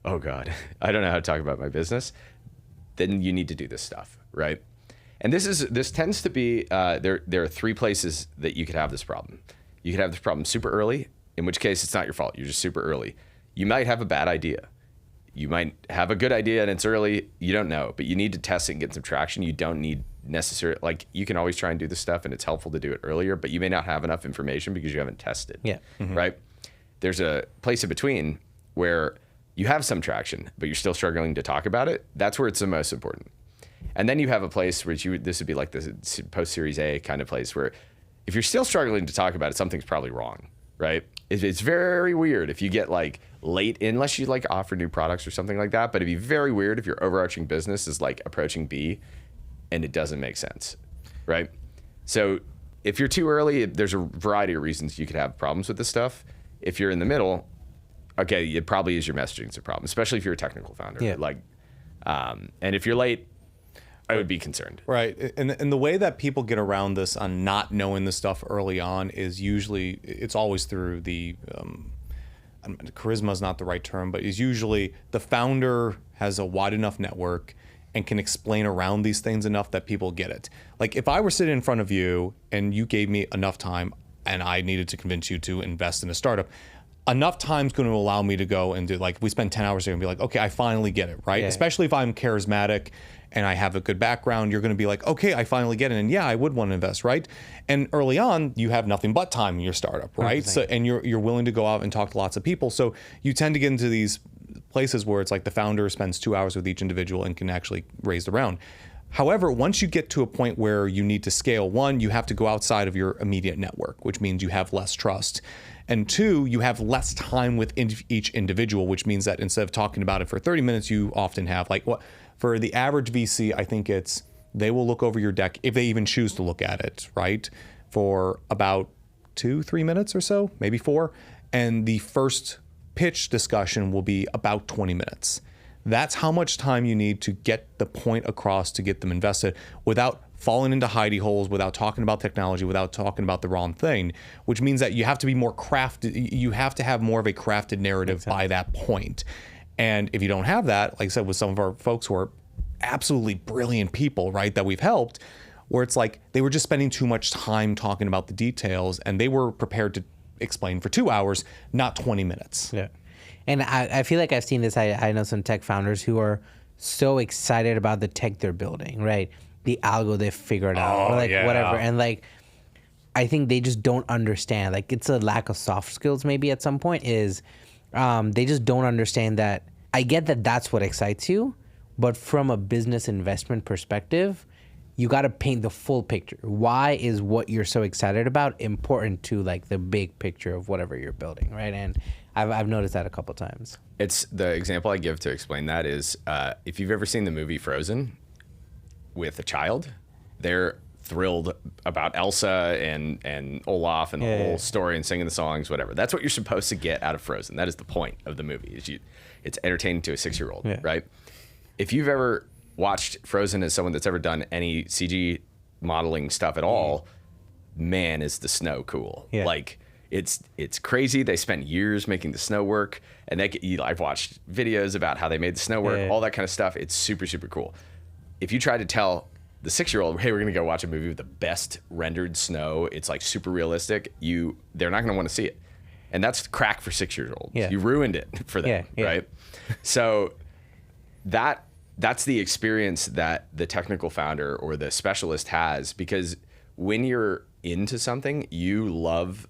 oh God, I don't know how to talk about my business, then you need to do this stuff, right? And this tends to be, there are three places that you could have this problem. You could have this problem super early, in which case it's not your fault. You're just super early. You might have a bad idea. You might have a good idea and it's early. You don't know, but you need to test it and get some traction. You don't need necessarily, like, you can always try and do this stuff and it's helpful to do it earlier, but you may not have enough information because you haven't tested. Yeah. Mm-hmm. Right? There's a place in between where you have some traction, but you're still struggling to talk about it. That's where it's the most important. And then you have a place which this would be like the post-Series A kind of place where if you're still struggling to talk about it, something's probably wrong, right? It's very weird if you get like late, unless you like offer new products or something like that. But it'd be very weird if your overarching business is like approaching B and it doesn't make sense, right? So if you're too early, there's a variety of reasons you could have problems with this stuff. If you're in the middle, okay, it probably is your messaging's a problem, especially if you're a technical founder. Yeah. Like, and if you're late, I would be concerned. Right. And the way that people get around this on not knowing the stuff early on is usually, it's always through the, charisma is not the right term, but is usually the founder has a wide enough network and can explain around these things enough that people get it. Like if I were sitting in front of you and you gave me enough time and I needed to convince you to invest in a startup, enough time's going to allow me to go and do, like, if we spend 10 hours here and be like, okay, I finally get it, right? Yeah. Especially if I'm charismatic and I have a good background, you're going to be like, okay, I finally get it. And yeah, I would want to invest, right? And early on, you have nothing but time in your startup, right? 100%. So, and you're willing to go out and talk to lots of people. So you tend to get into these places where it's like the founder spends 2 hours with each individual and can actually raise the round. However, once you get to a point where you need to scale, one, you have to go outside of your immediate network, which means you have less trust. And two, you have less time with each individual, which means that instead of talking about it for 30 minutes, you often have like what for the average VC, I think they will look over your deck if they even choose to look at it, right? For about 2-3 minutes or so, maybe 4. And the first pitch discussion will be about 20 minutes. That's how much time you need to get the point across to get them invested without falling into hidey holes, without talking about technology, without talking about the wrong thing, which means that you have to be more crafted. You have to have more of a crafted narrative by that point. And if you don't have that, like I said, with some of our folks who are absolutely brilliant people, right, that we've helped, where it's like they were just spending too much time talking about the details, and they were prepared to explain for 2 hours, not 20 minutes. Yeah. And I feel like I've seen this. I know some tech founders who are so excited about the tech they're building, right? The algo they've figured out, or like whatever. And like, I think they just don't understand. Like, it's a lack of soft skills maybe at some point is they just don't understand that. I get that that's what excites you, but from a business investment perspective, you got to paint the full picture. Why is what you're so excited about important to like the big picture of whatever you're building, right? And I've noticed that a couple times. It's the example I give to explain that is if you've ever seen the movie Frozen with a child, they're thrilled about Elsa and Olaf and the whole story and singing the songs, whatever. That's what you're supposed to get out of Frozen. That is the point of the movie. It's entertaining to a 6-year-old, right? If you've ever watched Frozen as someone that's ever done any CG modeling stuff at all, man, is the snow cool. Like, it's crazy. They spent years making the snow work, and I've watched videos about how they made the snow work, all that kind of stuff. It's super, super cool. If you try to tell the 6-year-old, hey, we're going to go watch a movie with the best rendered snow, it's like super realistic, they're not going to want to see it. And that's crack for 6-year-olds. You ruined it for them, right? So that's the experience that the technical founder or the specialist has, because when you're into something, you love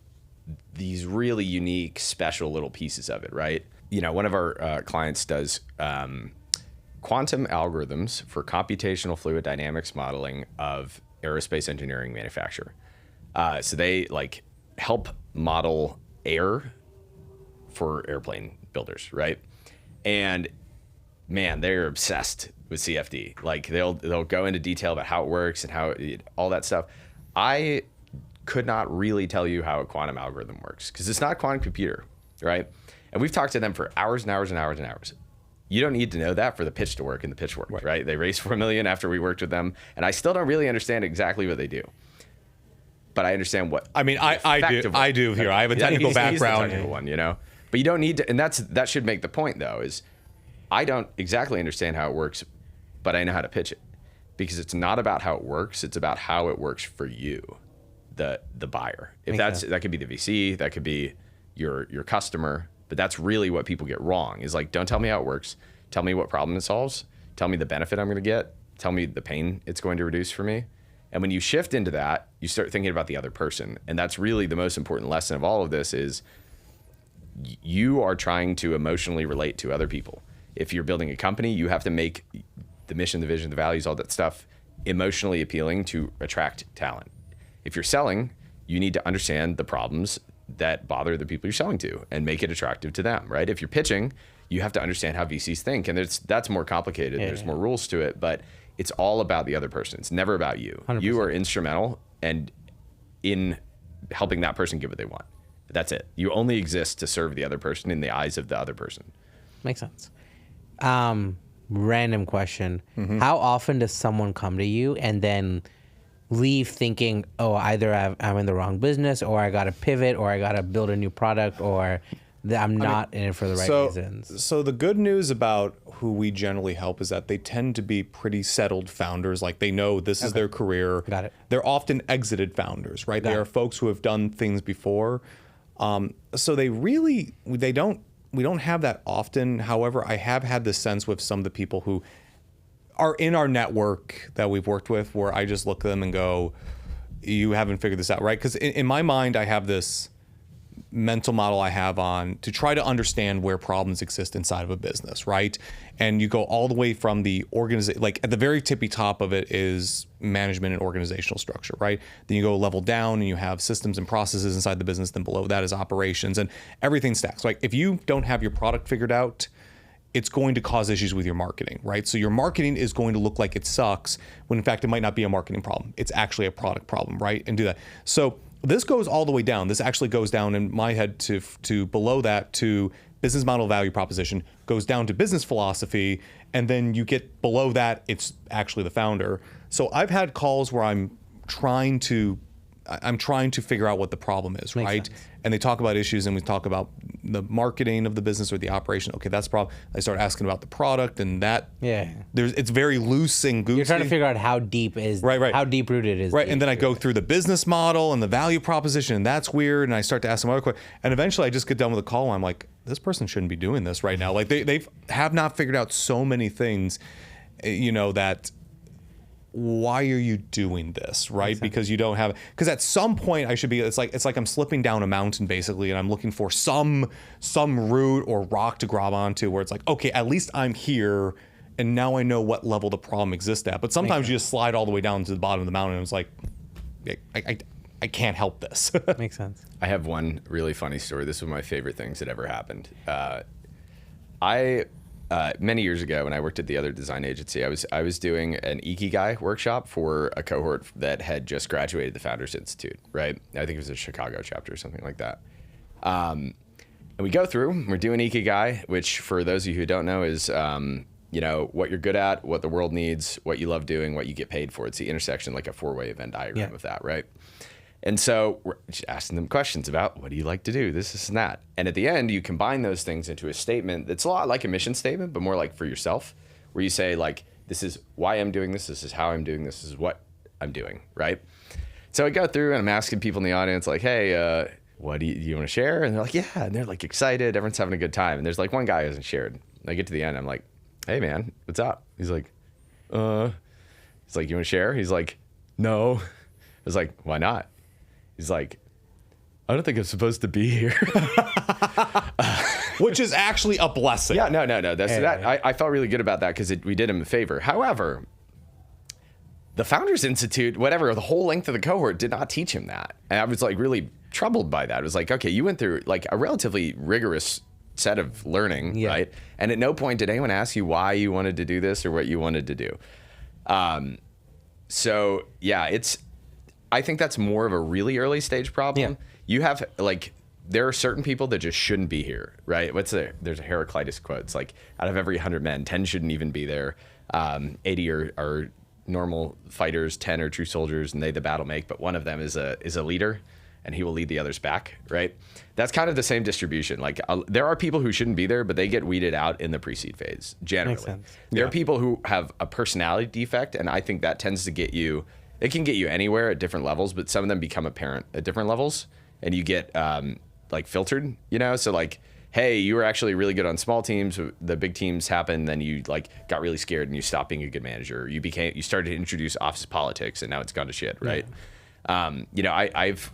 these really unique, special little pieces of it, right? You know, one of our clients does quantum algorithms for computational fluid dynamics modeling of aerospace engineering manufacture. So they like help model air for airplane builders, right? And man, they're obsessed with CFD. Like they'll go into detail about how it works and how all that stuff. I could not really tell you how a quantum algorithm works because it's not a quantum computer, right? And we've talked to them for hours and hours and hours and hours. You don't need to know that for the pitch to work, and the pitch worked, right? They raised $4 million after we worked with them, and I still don't really understand exactly what they do. But I understand what. I mean, I do here. I have a technical background. He's the technical one, you know. But you don't need to, and that should make the point though. Is I don't exactly understand how it works, but I know how to pitch it because it's not about how it works. It's about how it works for you, the buyer. If that could be the VC, that could be your customer. But that's really what people get wrong. Is like, don't tell me how it works. Tell me what problem it solves. Tell me the benefit I'm going to get. Tell me the pain it's going to reduce for me. And when you shift into that, you start thinking about the other person. And that's really the most important lesson of all of this is you are trying to emotionally relate to other people. If you're building a company, you have to make the mission, the vision, the values, all that stuff emotionally appealing to attract talent. If you're selling, you need to understand the problems that bother the people you're selling to and make it attractive to them, right? If you're pitching, you have to understand how VCs think. And that's more complicated. There's more rules to it, but it's all about the other person. It's never about you. 100%. You are instrumental and in helping that person get what they want. That's it. You only exist to serve the other person in the eyes of the other person. Makes sense. Random question. Mm-hmm. How often does someone come to you and then leave thinking, oh, either I'm in the wrong business or I got to pivot or I got to build a new product or I'm not in it for the right reasons? So the good news about who we generally help is that they tend to be pretty settled founders. Like they know this is their career. Got it. They're often exited founders, right? They are folks who have done things before. So we don't have that often. However, I have had this sense with some of the people who are in our network that we've worked with where I just look at them and go, you haven't figured this out, right? Because in my mind, I have this mental model I have on to try to understand where problems exist inside of a business, right? And you go all the way from the organization, like at the very tippy top of it is management and organizational structure, right? Then you go a level down and you have systems and processes inside the business. Then below that is operations and everything stacks. Like if you don't have your product figured out, it's going to cause issues with your marketing, right? So your marketing is going to look like it sucks when in fact it might not be a marketing problem. It's actually a product problem, right? And do that. So this goes all the way down. This actually goes down in my head to below that to business model value proposition, goes down to business philosophy, and then you get below that, it's actually the founder. So I've had calls where I'm trying to I'm trying to figure out what the problem is, Makes right? sense. And they talk about issues, and we talk about the marketing of the business or the operation. Okay, that's the problem. I start asking about the product, and that it's very loose and goosey. You're trying to figure out how deep is how deep rooted is right. And then I go through the business model and the value proposition, and that's weird. And I start to ask some other questions, and eventually I just get done with the call, and I'm like, this person shouldn't be doing this right now. Like they have not figured out so many things, that. Why are you doing this, right? Because you don't have, because at some point I should be, it's like I'm slipping down a mountain basically, and I'm looking for some root or rock to grab onto where it's like, okay, at least I'm here, and now I know what level the problem exists at. But sometimes you just slide all the way down to the bottom of the mountain, and it's like, I can't help this. Makes sense. I have one really funny story. This was one of my favorite things that ever happened. Many years ago, when I worked at the other design agency, I was doing an Ikigai workshop for a cohort that had just graduated the Founders Institute, right? I think it was a Chicago chapter or something like that. And we go through, we're doing Ikigai, which for those of you who don't know is, what you're good at, what the world needs, what you love doing, what you get paid for. It's the intersection, like a 4-way Venn diagram of that, right? And so we're just asking them questions about what do you like to do, this and that. And at the end, you combine those things into a statement that's a lot like a mission statement, but more like for yourself, where you say like, this is why I'm doing this is how I'm doing this is what I'm doing, right? So I go through and I'm asking people in the audience like, hey, what do you want to share? And they're like, yeah. And they're like excited, everyone's having a good time. And there's like one guy who hasn't shared. And I get to the end, I'm like, hey man, what's up? He's like, you want to share? He's like, no. I was like, why not? He's like, I don't think I'm supposed to be here. Which is actually a blessing. Yeah, no. I felt really good about that because we did him a favor. However, the Founders Institute, whatever, the whole length of the cohort did not teach him that. And I was like really troubled by that. It was like, okay, you went through like a relatively rigorous set of learning, right? And at no point did anyone ask you why you wanted to do this or what you wanted to do. So yeah, I think that's more of a really early stage problem. Yeah. You have like, there are certain people that just shouldn't be here, right? There's a Heraclitus quote. It's like, out of every 100 men, 10 shouldn't even be there. 80 are normal fighters, 10 are true soldiers, and they the battle make. But one of them is a leader, and he will lead the others back, right? That's kind of the same distribution. Like there are people who shouldn't be there, but they get weeded out in the pre-seed phase, generally. Makes sense. There are people who have a personality defect, and I think that tends to get you, it can get you anywhere at different levels, but some of them become apparent at different levels, and you get like filtered, So like, hey, you were actually really good on small teams. The big teams happened, then you like got really scared and you stopped being a good manager. You started to introduce office politics, and now it's gone to shit, right? Yeah. I've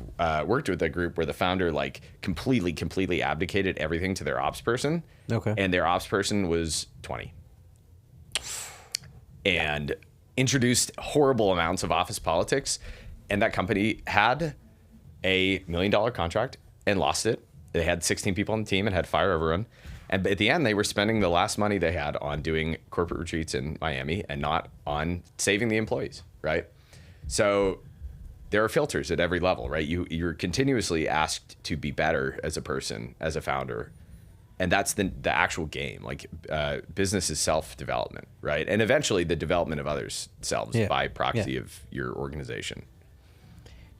worked with a group where the founder like completely abdicated everything to their ops person. Okay. And their ops person was 20. And introduced horrible amounts of office politics, and that company had a $1 million contract and lost it. They had 16 people on the team and had to fire everyone. And at the end, they were spending the last money they had on doing corporate retreats in Miami and not on saving the employees, right? So there are filters at every level, right? You're continuously asked to be better as a person, as a founder. And that's the actual game. Like business is self-development, right? And eventually the development of others selves by proxy of your organization.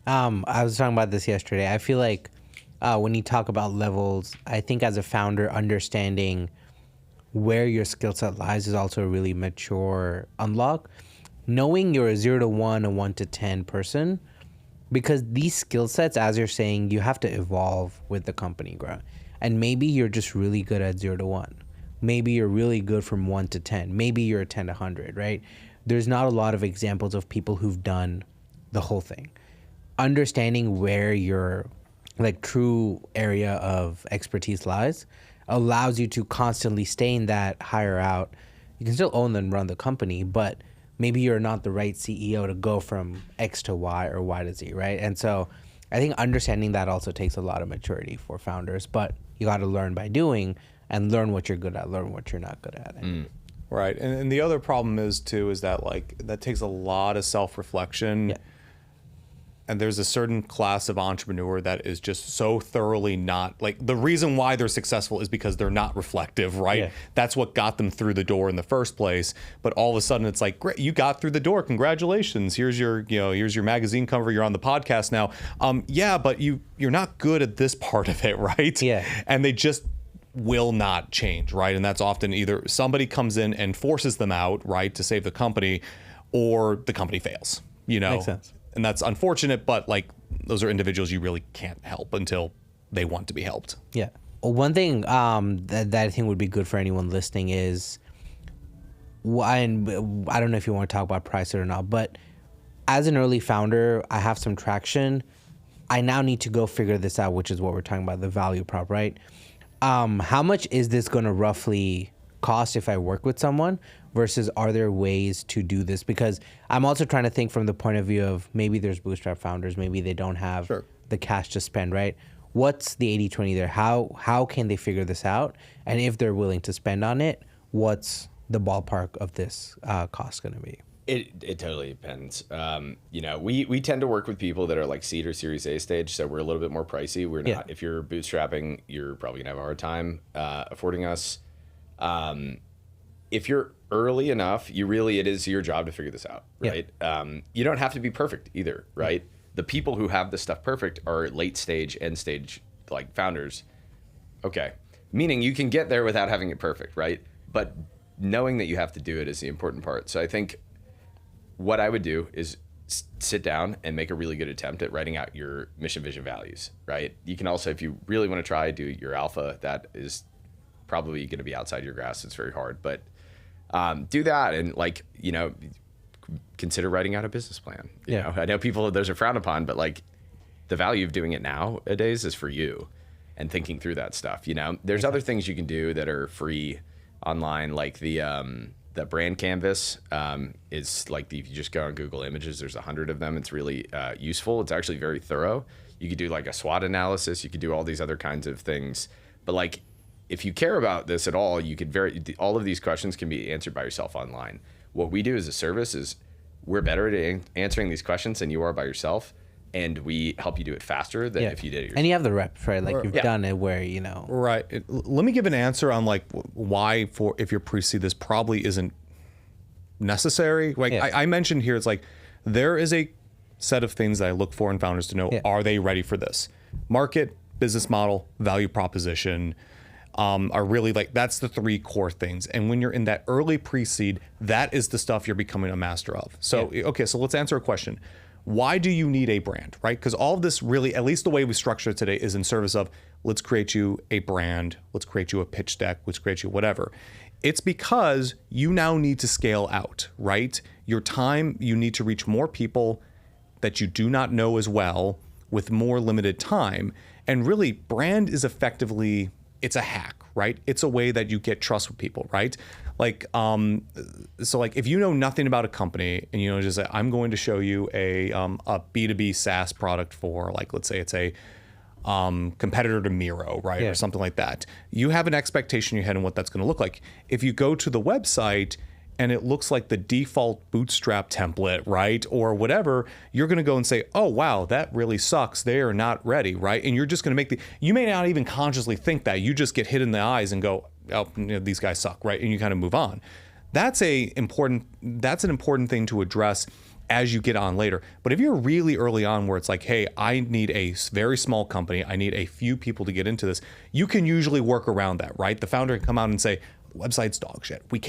I was talking about this yesterday. I feel like when you talk about levels, I think as a founder, understanding where your skill set lies is also a really mature unlock. Knowing you're a 0 to 1, a 1 to 10 person, because these skill sets, as you're saying, you have to evolve with the company growth. And maybe you're just really good at 0 to 1. Maybe you're really good from 1 to 10. Maybe you're a 10 to 100, right? There's not a lot of examples of people who've done the whole thing. Understanding where your like true area of expertise lies allows you to constantly stay in that higher out. You can still own and run the company, but maybe you're not the right CEO to go from X to Y or Y to Z, right? And so I think understanding that also takes a lot of maturity for founders, but you got to learn by doing and learn what you're good at, learn what you're not good at. Right. And the other problem is that like that takes a lot of self-reflection. Yeah. And there's a certain class of entrepreneur that is just so thoroughly not, like, the reason why they're successful is because they're not reflective, right? Yeah. That's what got them through the door in the first place. But all of a sudden it's like, great, you got through the door. Congratulations. Here's your, here's your magazine cover. You're on the podcast now. Yeah, but you're not good at this part of it, right? Yeah. And they just will not change, right? And that's often either somebody comes in and forces them out, right, to save the company, or the company fails, Makes sense. And that's unfortunate, but like those are individuals you really can't help until they want to be helped. Yeah. Well, one thing that I think would be good for anyone listening is, and I don't know if you want to talk about price or not, but as an early founder, I have some traction. I now need to go figure this out, which is what we're talking about, the value prop, right? How much is this going to roughly cost if I work with someone, versus are there ways to do this? Because I'm also trying to think from the point of view of maybe there's bootstrap founders, maybe they don't have the cash to spend, right? What's the 80-20 there? How can they figure this out? And if they're willing to spend on it, what's the ballpark of this cost going to be? It totally depends. We tend to work with people that are like seed or Series A stage, so we're a little bit more pricey. We're not. If you're bootstrapping, you're probably gonna have a hard time affording us. If you're early enough, it is your job to figure this out, right? You don't have to be perfect either, right? The people who have this stuff perfect are late stage, end stage, like founders. Okay, meaning you can get there without having it perfect, right? But knowing that you have to do it is the important part. So I think what I would do is sit down and make a really good attempt at writing out your mission, vision, values, right? You can also, if you really want to try, do your alpha. That is probably going to be outside your grasp. It's very hard, but do that and consider writing out a business plan. You know, I know those are frowned upon, but like the value of doing it nowadays is for you and thinking through that stuff. There's other things you can do that are free online, like the brand canvas is like, if you just go on Google Images, there's 100 of them. It's really useful. It's actually very thorough. You could do like a SWOT analysis. You could do all these other kinds of things. But like, if you care about this at all, you could all of these questions can be answered by yourself online. What we do as a service is we're better at answering these questions than you are by yourself. And we help you do it faster than if you did it yourself. And you have the reps, right? Like you've done it where, Right. Let me give an answer on like why if you're pre-seed, this probably isn't necessary. Like I mentioned here, it's like there is a set of things that I look for in founders to know, are they ready for this? Market, business model, value proposition are really like, that's the three core things. And when you're in that early pre-seed, that is the stuff you're becoming a master of. So, okay, so let's answer a question. Why do you need a brand, right? Because all of this really, at least the way we structure it today, is in service of let's create you a brand, let's create you a pitch deck, let's create you whatever. It's because you now need to scale out, right? Your time, you need to reach more people that you do not know as well with more limited time. And really, brand is effectively, it's a hack, right? It's a way that you get trust with people, right? Like, so like if you know nothing about a company and just say, I'm going to show you a B2B SaaS product for, like, let's say it's a competitor to Miro, right? Or something like that. You have an expectation in your head on what that's going to look like. If you go to the website and it looks like the default bootstrap template, right? Or whatever, you're going to go and say, oh, wow, that really sucks. They are not ready, right? And you're just going to you may not even consciously think that. You just get hit in the eyes and go, oh, these guys suck, right? And you kind of move on. That's an important thing to address as you get on later. But if you're really early on where it's like, hey, I need a very small company, I need a few people to get into this, you can usually work around that, right? The founder can come out and say, website's dog shit. We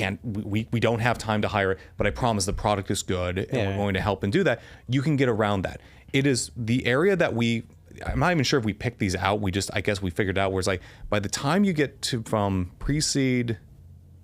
don't have time to hire it, but I promise the product is good and we're going to help and do that. You can get around that. It is the area that I'm not even sure if we picked these out. I guess we figured out where it's like, by the time you get to from pre-seed,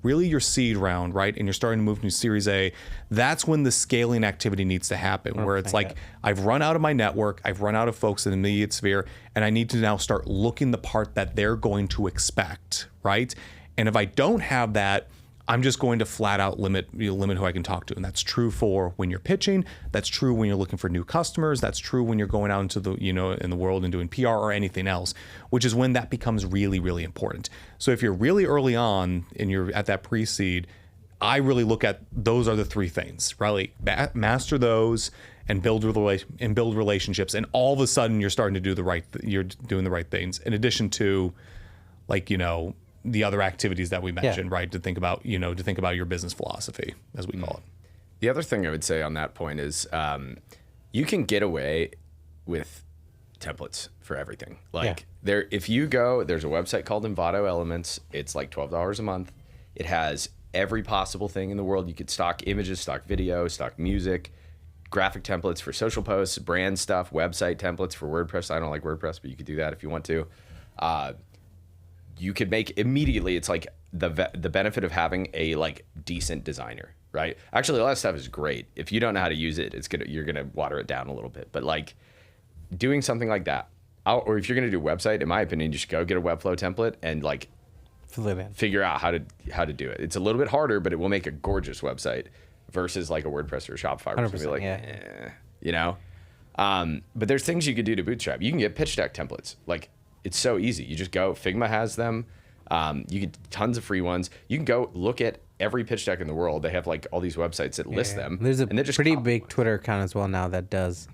really your seed round, right? And you're starting to move to Series A, that's when the scaling activity needs to happen, where it's like, I've run out of my network, I've run out of folks in the immediate sphere, and I need to now start looking the part that they're going to expect, right? And if I don't have that, I'm just going to flat out limit who I can talk to. And that's true for when you're pitching. That's true when you're looking for new customers. That's true when you're going out into the, in the world and doing PR or anything else, which is when that becomes really, really important. So if you're really early on and you're at that pre-seed, I really look at those are the three things, really master those and build relationships, and all of a sudden you're starting to do you're doing the right things, in addition to, like, you know, the other activities that we mentioned, right? To think about your business philosophy, as we call it. The other thing I would say on that point is you can get away with templates for everything. Like if you go, there's a website called Envato Elements. It's like $12 a month. It has every possible thing in the world. You could stock images, stock video, stock music, graphic templates for social posts, brand stuff, website templates for WordPress. I don't like WordPress, but you could do that if you want to. You could make immediately, it's like the benefit of having a like decent designer, right? Actually, a lot of stuff is great. If you don't know how to use it, you're gonna water it down a little bit. But like doing something like that, or if you're gonna do a website, in my opinion, you should go get a Webflow template and like figure out how to do it. It's a little bit harder, but it will make a gorgeous website versus like a WordPress or a Shopify, which would be like, you know. But there's things you could do to bootstrap. You can get pitch deck templates. Like, it's so easy. You just go, Figma has them. You get tons of free ones. You can go look at every pitch deck in the world. They have like all these websites that list them. There's a pretty big Twitter account as well now that does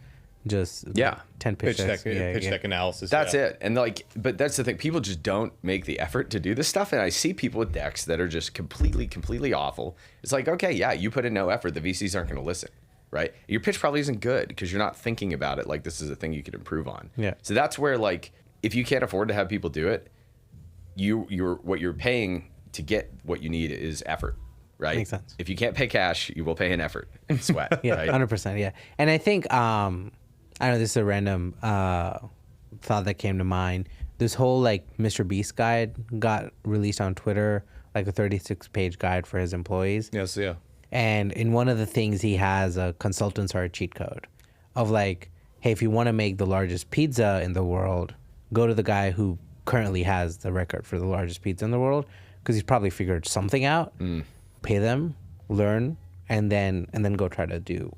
just 10 pitch decks. Pitch deck analysis. That's it. And like, but that's the thing. People just don't make the effort to do this stuff. And I see people with decks that are just completely awful. It's like, okay, yeah, you put in no effort. The VCs aren't going to listen, right? Your pitch probably isn't good because you're not thinking about it like this is a thing you could improve on. Yeah. So that's where, like, if you can't afford to have people do it, what you're paying to get what you need is effort, right? Makes sense. If you can't pay cash, you will pay in effort and sweat. Yeah, right? 100%. Yeah. And I think, I know this is a random thought that came to mind. This whole like Mr. Beast guide got released on Twitter, like a 36-page guide for his employees. Yes, yeah. And in one of the things, he has a consultants are a cheat code of like, hey, if you want to make the largest pizza in the world, go to the guy who currently has the record for the largest pizza in the world, because he's probably figured something out. Pay them, learn, and then go try to do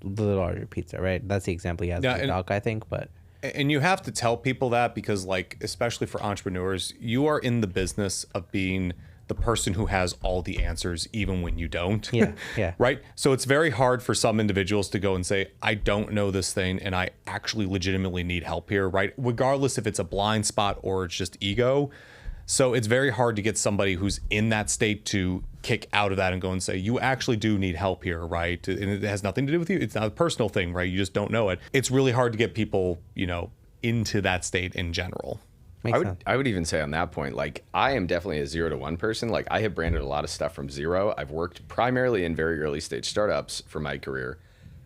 the larger pizza, right? That's the example he has with the doc, I think. But and you have to tell people that because, like, especially for entrepreneurs, you are in the business of being the person who has all the answers, even when you don't. Yeah. Right? So it's very hard for some individuals to go and say, I don't know this thing and I actually legitimately need help here, right? Regardless if it's a blind spot or it's just ego. So it's very hard to get somebody who's in that state to kick out of that and go and say, you actually do need help here, right? And it has nothing to do with you. It's not a personal thing, right? You just don't know it. It's really hard to get people, into that state in general. I would even say on that point, like, I am definitely a 0 to 1 person. Like, I have branded a lot of stuff from zero. I've worked primarily in very early stage startups for my career.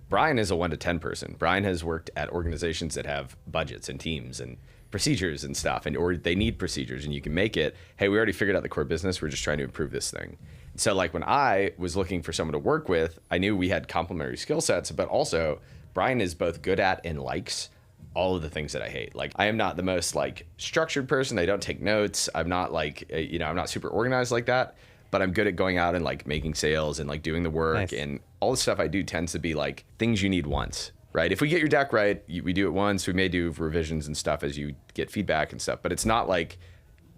Brian is a 1 to 10 person. Brian has worked at organizations that have budgets and teams and procedures and stuff, or they need procedures, and you can make it, hey, we already figured out the core business. We're just trying to improve this thing. So like when I was looking for someone to work with, I knew we had complementary skill sets, but also Brian is both good at and likes all of the things that I hate. Like, I am not the most like structured person. I don't take notes. I'm not like, I'm not super organized like that, but I'm good at going out and like making sales and like doing the work. Nice. And all the stuff I do tends to be like things you need once, right? If we get your deck right, we do it once. We may do revisions and stuff as you get feedback and stuff, but it's not like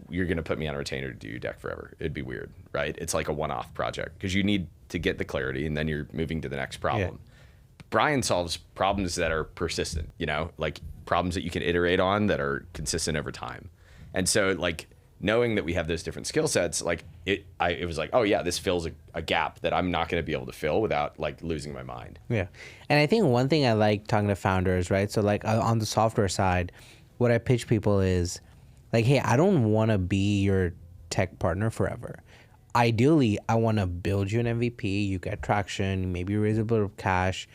you're going to put me on a retainer to do your deck forever. It'd be weird, right? It's like a one-off project because you need to get the clarity and then you're moving to the next problem. Yeah. Brian solves problems that are persistent, like problems that you can iterate on that are consistent over time. And so like knowing that we have those different skill sets, like it was like, oh yeah, this fills a gap that I'm not going to be able to fill without like losing my mind. Yeah. And I think one thing I like talking to founders, right? So like on the software side, what I pitch people is like, hey, I don't want to be your tech partner forever. Ideally, I want to build you an MVP, you get traction, maybe raise a bit of cash.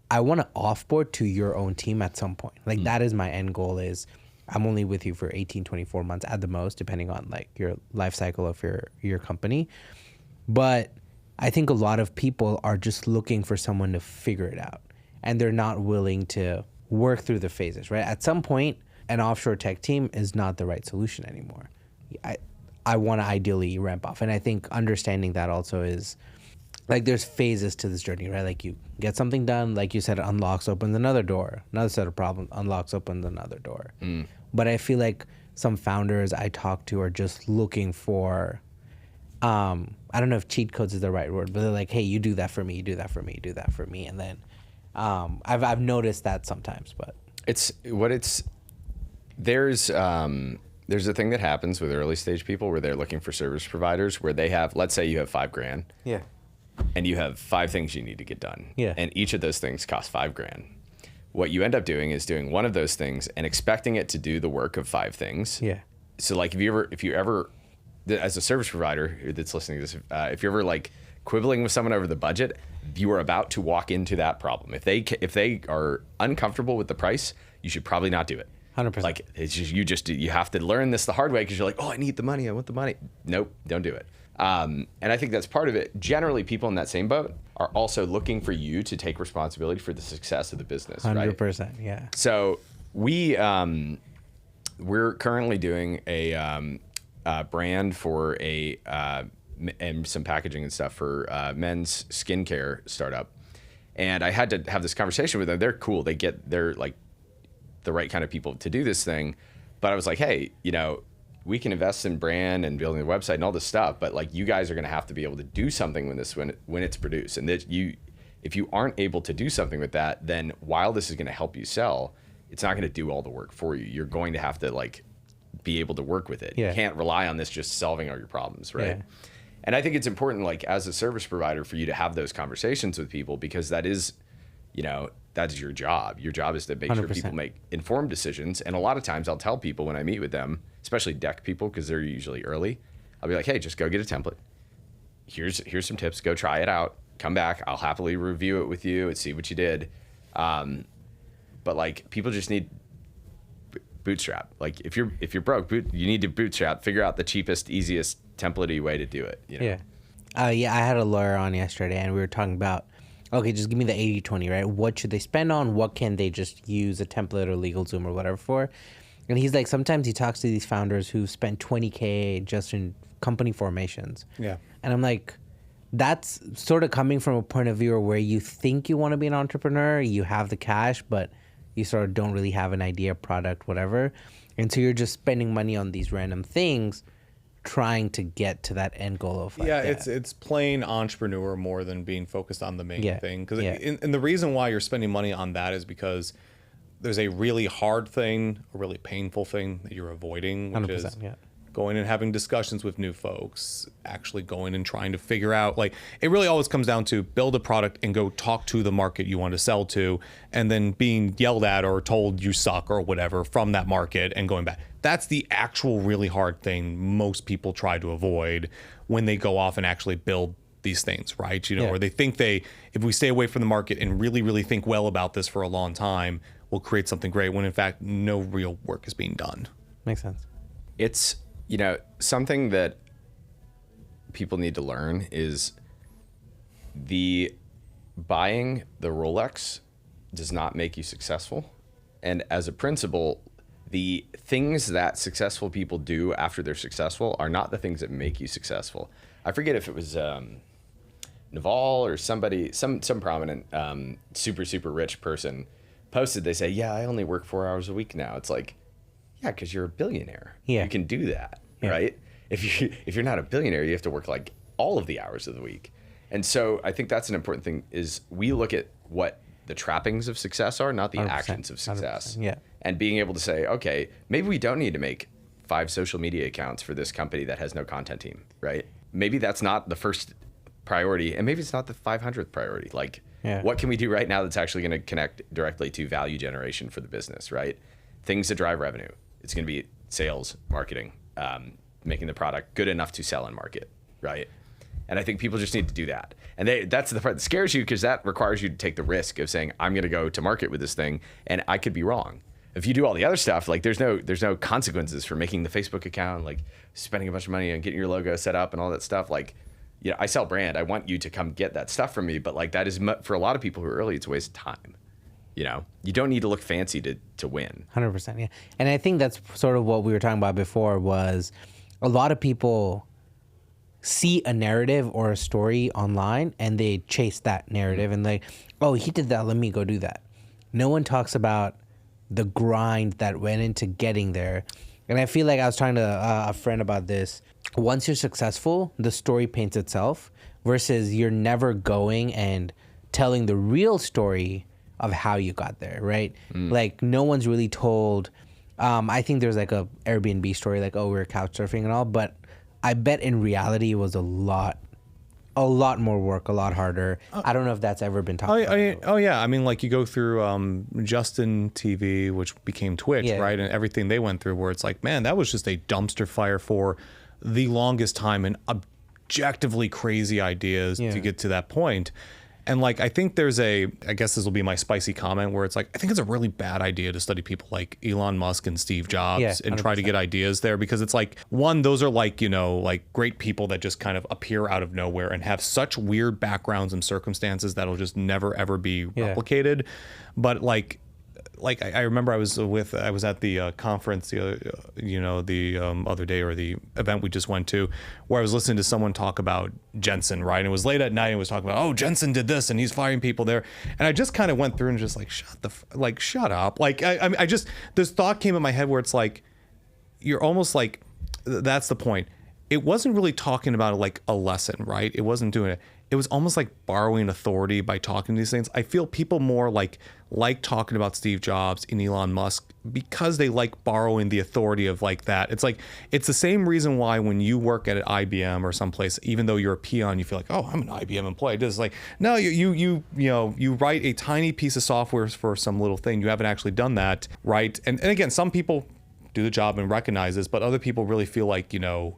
I want to offboard to your own team at some point. Like that is my end goal is I'm only with you for 18, 24 months at the most, depending on like your life cycle of your company. But I think a lot of people are just looking for someone to figure it out. And they're not willing to work through the phases, right? At some point, an offshore tech team is not the right solution anymore. I want to ideally ramp off. And I think understanding that also is, like, there's phases to this journey, right? Like you get something done, like you said, it unlocks, opens another door. Another set of problems unlocks, opens another door. But I feel like some founders I talk to are just looking for, I don't know if cheat codes is the right word, but they're like, hey, you do that for me, you do that for me, you do that for me. And then I've noticed that sometimes, but there's a thing that happens with early stage people where they're looking for service providers where they have, let's say you have $5,000. yeah, And you have 5 things you need to get done. Yeah. And each of those things costs $5,000. What you end up doing is doing one of those things and expecting it to do the work of 5 things. yeah, So like if you ever, as a service provider that's listening to this, if you're ever like quibbling with someone over the budget, you are about to walk into that problem. If they are uncomfortable with the price, you should probably not do it. 100%. Like it's just you have to learn this the hard way because you're like, oh, I need the money, I want the money. Nope, don't do it. And I think that's part of it. Generally, people in that same boat are also looking for you to take responsibility for the success of the business. 100%. Yeah. So we're currently doing a brand for and some packaging and stuff for men's skincare startup. And I had to have this conversation with them. They're cool. They're like the right kind of people to do this thing. But I was like, hey, we can invest in brand and building the website and all this stuff, but like you guys are going to have to be able to do something when it's produced. And that if you aren't able to do something with that, then while this is going to help you sell, it's not going to do all the work for you. You're going to have to like be able to work with it. Yeah. You can't rely on this just solving all your problems, right? Yeah. And I think it's important, like as a service provider, for you to have those conversations with people because that is, that's your job. Your job is to make 100%. sure people make informed decisions. And a lot of times I'll tell people when I meet with them, especially deck people, because they're usually early, I'll be like, hey, just go get a template. Here's some tips. Go try it out. Come back. I'll happily review it with you and see what you did. But like people just need bootstrap. Like if you're broke, you need to bootstrap. Figure out the cheapest, easiest, template-y way to do it. Yeah. I had a lawyer on yesterday, and we were talking about, okay, just give me the 80-20, right? What should they spend on? What can they just use a template or LegalZoom or whatever for? And he's like, sometimes he talks to these founders who spend $20K just in company formations. Yeah. And I'm like, that's sort of coming from a point of view where you think you want to be an entrepreneur, you have the cash, but you sort of don't really have an idea, product, whatever. And so you're just spending money on these random things, trying to get to that end goal of like it's plain entrepreneur more than being focused on the main thing. Because and the reason why you're spending money on that is because there's a really hard thing, a really painful thing that you're avoiding, which is going and having discussions with new folks, actually going and trying to figure out, like, it really always comes down to build a product and go talk to the market you want to sell to, and then being yelled at or told you suck or whatever from that market and going back. That's the actual really hard thing most people try to avoid when they go off and actually build these things, right? Or they think if we stay away from the market and really, really think well about this for a long time, we'll create something great, when in fact, no real work is being done. Makes sense. It's, something that people need to learn is buying the Rolex does not make you successful. And as a principle, the things that successful people do after they're successful are not the things that make you successful. I forget if it was Naval or somebody, some prominent, super, super rich person posted, they say, yeah, I only work 4 hours a week now. It's like, yeah, because you're a billionaire. Yeah. You can do that, right? If you're not a billionaire, you have to work like all of the hours of the week. And so I think that's an important thing is we look at what the trappings of success are, not the actions of success. Yeah. And being able to say, okay, maybe we don't need to make 5 social media accounts for this company that has no content team, right? Maybe that's not the first priority, and maybe it's not the 500th priority. Like, what can we do right now that's actually going to connect directly to value generation for the business, right? Things that drive revenue. It's going to be sales, marketing, making the product good enough to sell and market, right? And I think people just need to do that. And that's the part that scares you, because that requires you to take the risk of saying, I'm going to go to market with this thing, and I could be wrong. If you do all the other stuff, like there's no consequences for making the Facebook account, like spending a bunch of money on getting your logo set up and all that stuff. Like, I sell brand. I want you to come get that stuff from me. But like that is, for a lot of people who are early, it's a waste of time. You don't need to look fancy to win. 100%. Yeah. And I think that's sort of what we were talking about before, was a lot of people see a narrative or a story online and they chase that narrative and like, oh, he did that, let me go do that. No one talks about the grind that went into getting there. And I feel like I was talking to a friend about this. Once you're successful, the story paints itself, versus you're never going and telling the real story of how you got there, right? Like no one's really told. I think there's like a Airbnb story, like, oh, we were couch surfing and all, but I bet in reality it was a lot more work, a lot harder. I don't know if that's ever been talked about. Oh yeah, I mean, like you go through Justin TV, which became Twitch, right, and everything they went through, where it's like, man, that was just a dumpster fire for the longest time and objectively crazy ideas to get to that point. And like, I think there's I guess this will be my spicy comment, where it's like, I think it's a really bad idea to study people like Elon Musk and Steve Jobs and try to get ideas there, because it's like, one, those are like, you know, like great people that just kind of appear out of nowhere and have such weird backgrounds and circumstances that'll just never ever be replicated. But like I remember I was at the conference the other day, or the event we just went to, where I was listening to someone talk about Jensen, right? And it was late at night and was talking about, oh, Jensen did this and he's firing people there. And I just kind of went through and just like, shut up. Like I just, this thought came in my head where it's like, you're almost like, that's the point. It wasn't really talking about like a lesson, right? It wasn't doing it. It was almost like borrowing authority by talking these things. I feel people more like talking about Steve Jobs and Elon Musk because they like borrowing the authority of like that. It's like, it's the same reason why when you work at an IBM or someplace, even though you're a peon, you feel like, oh, I'm an IBM employee. It's like, no, you write a tiny piece of software for some little thing. You haven't actually done that, right? And again, some people do the job and recognize this, but other people really feel like, you know,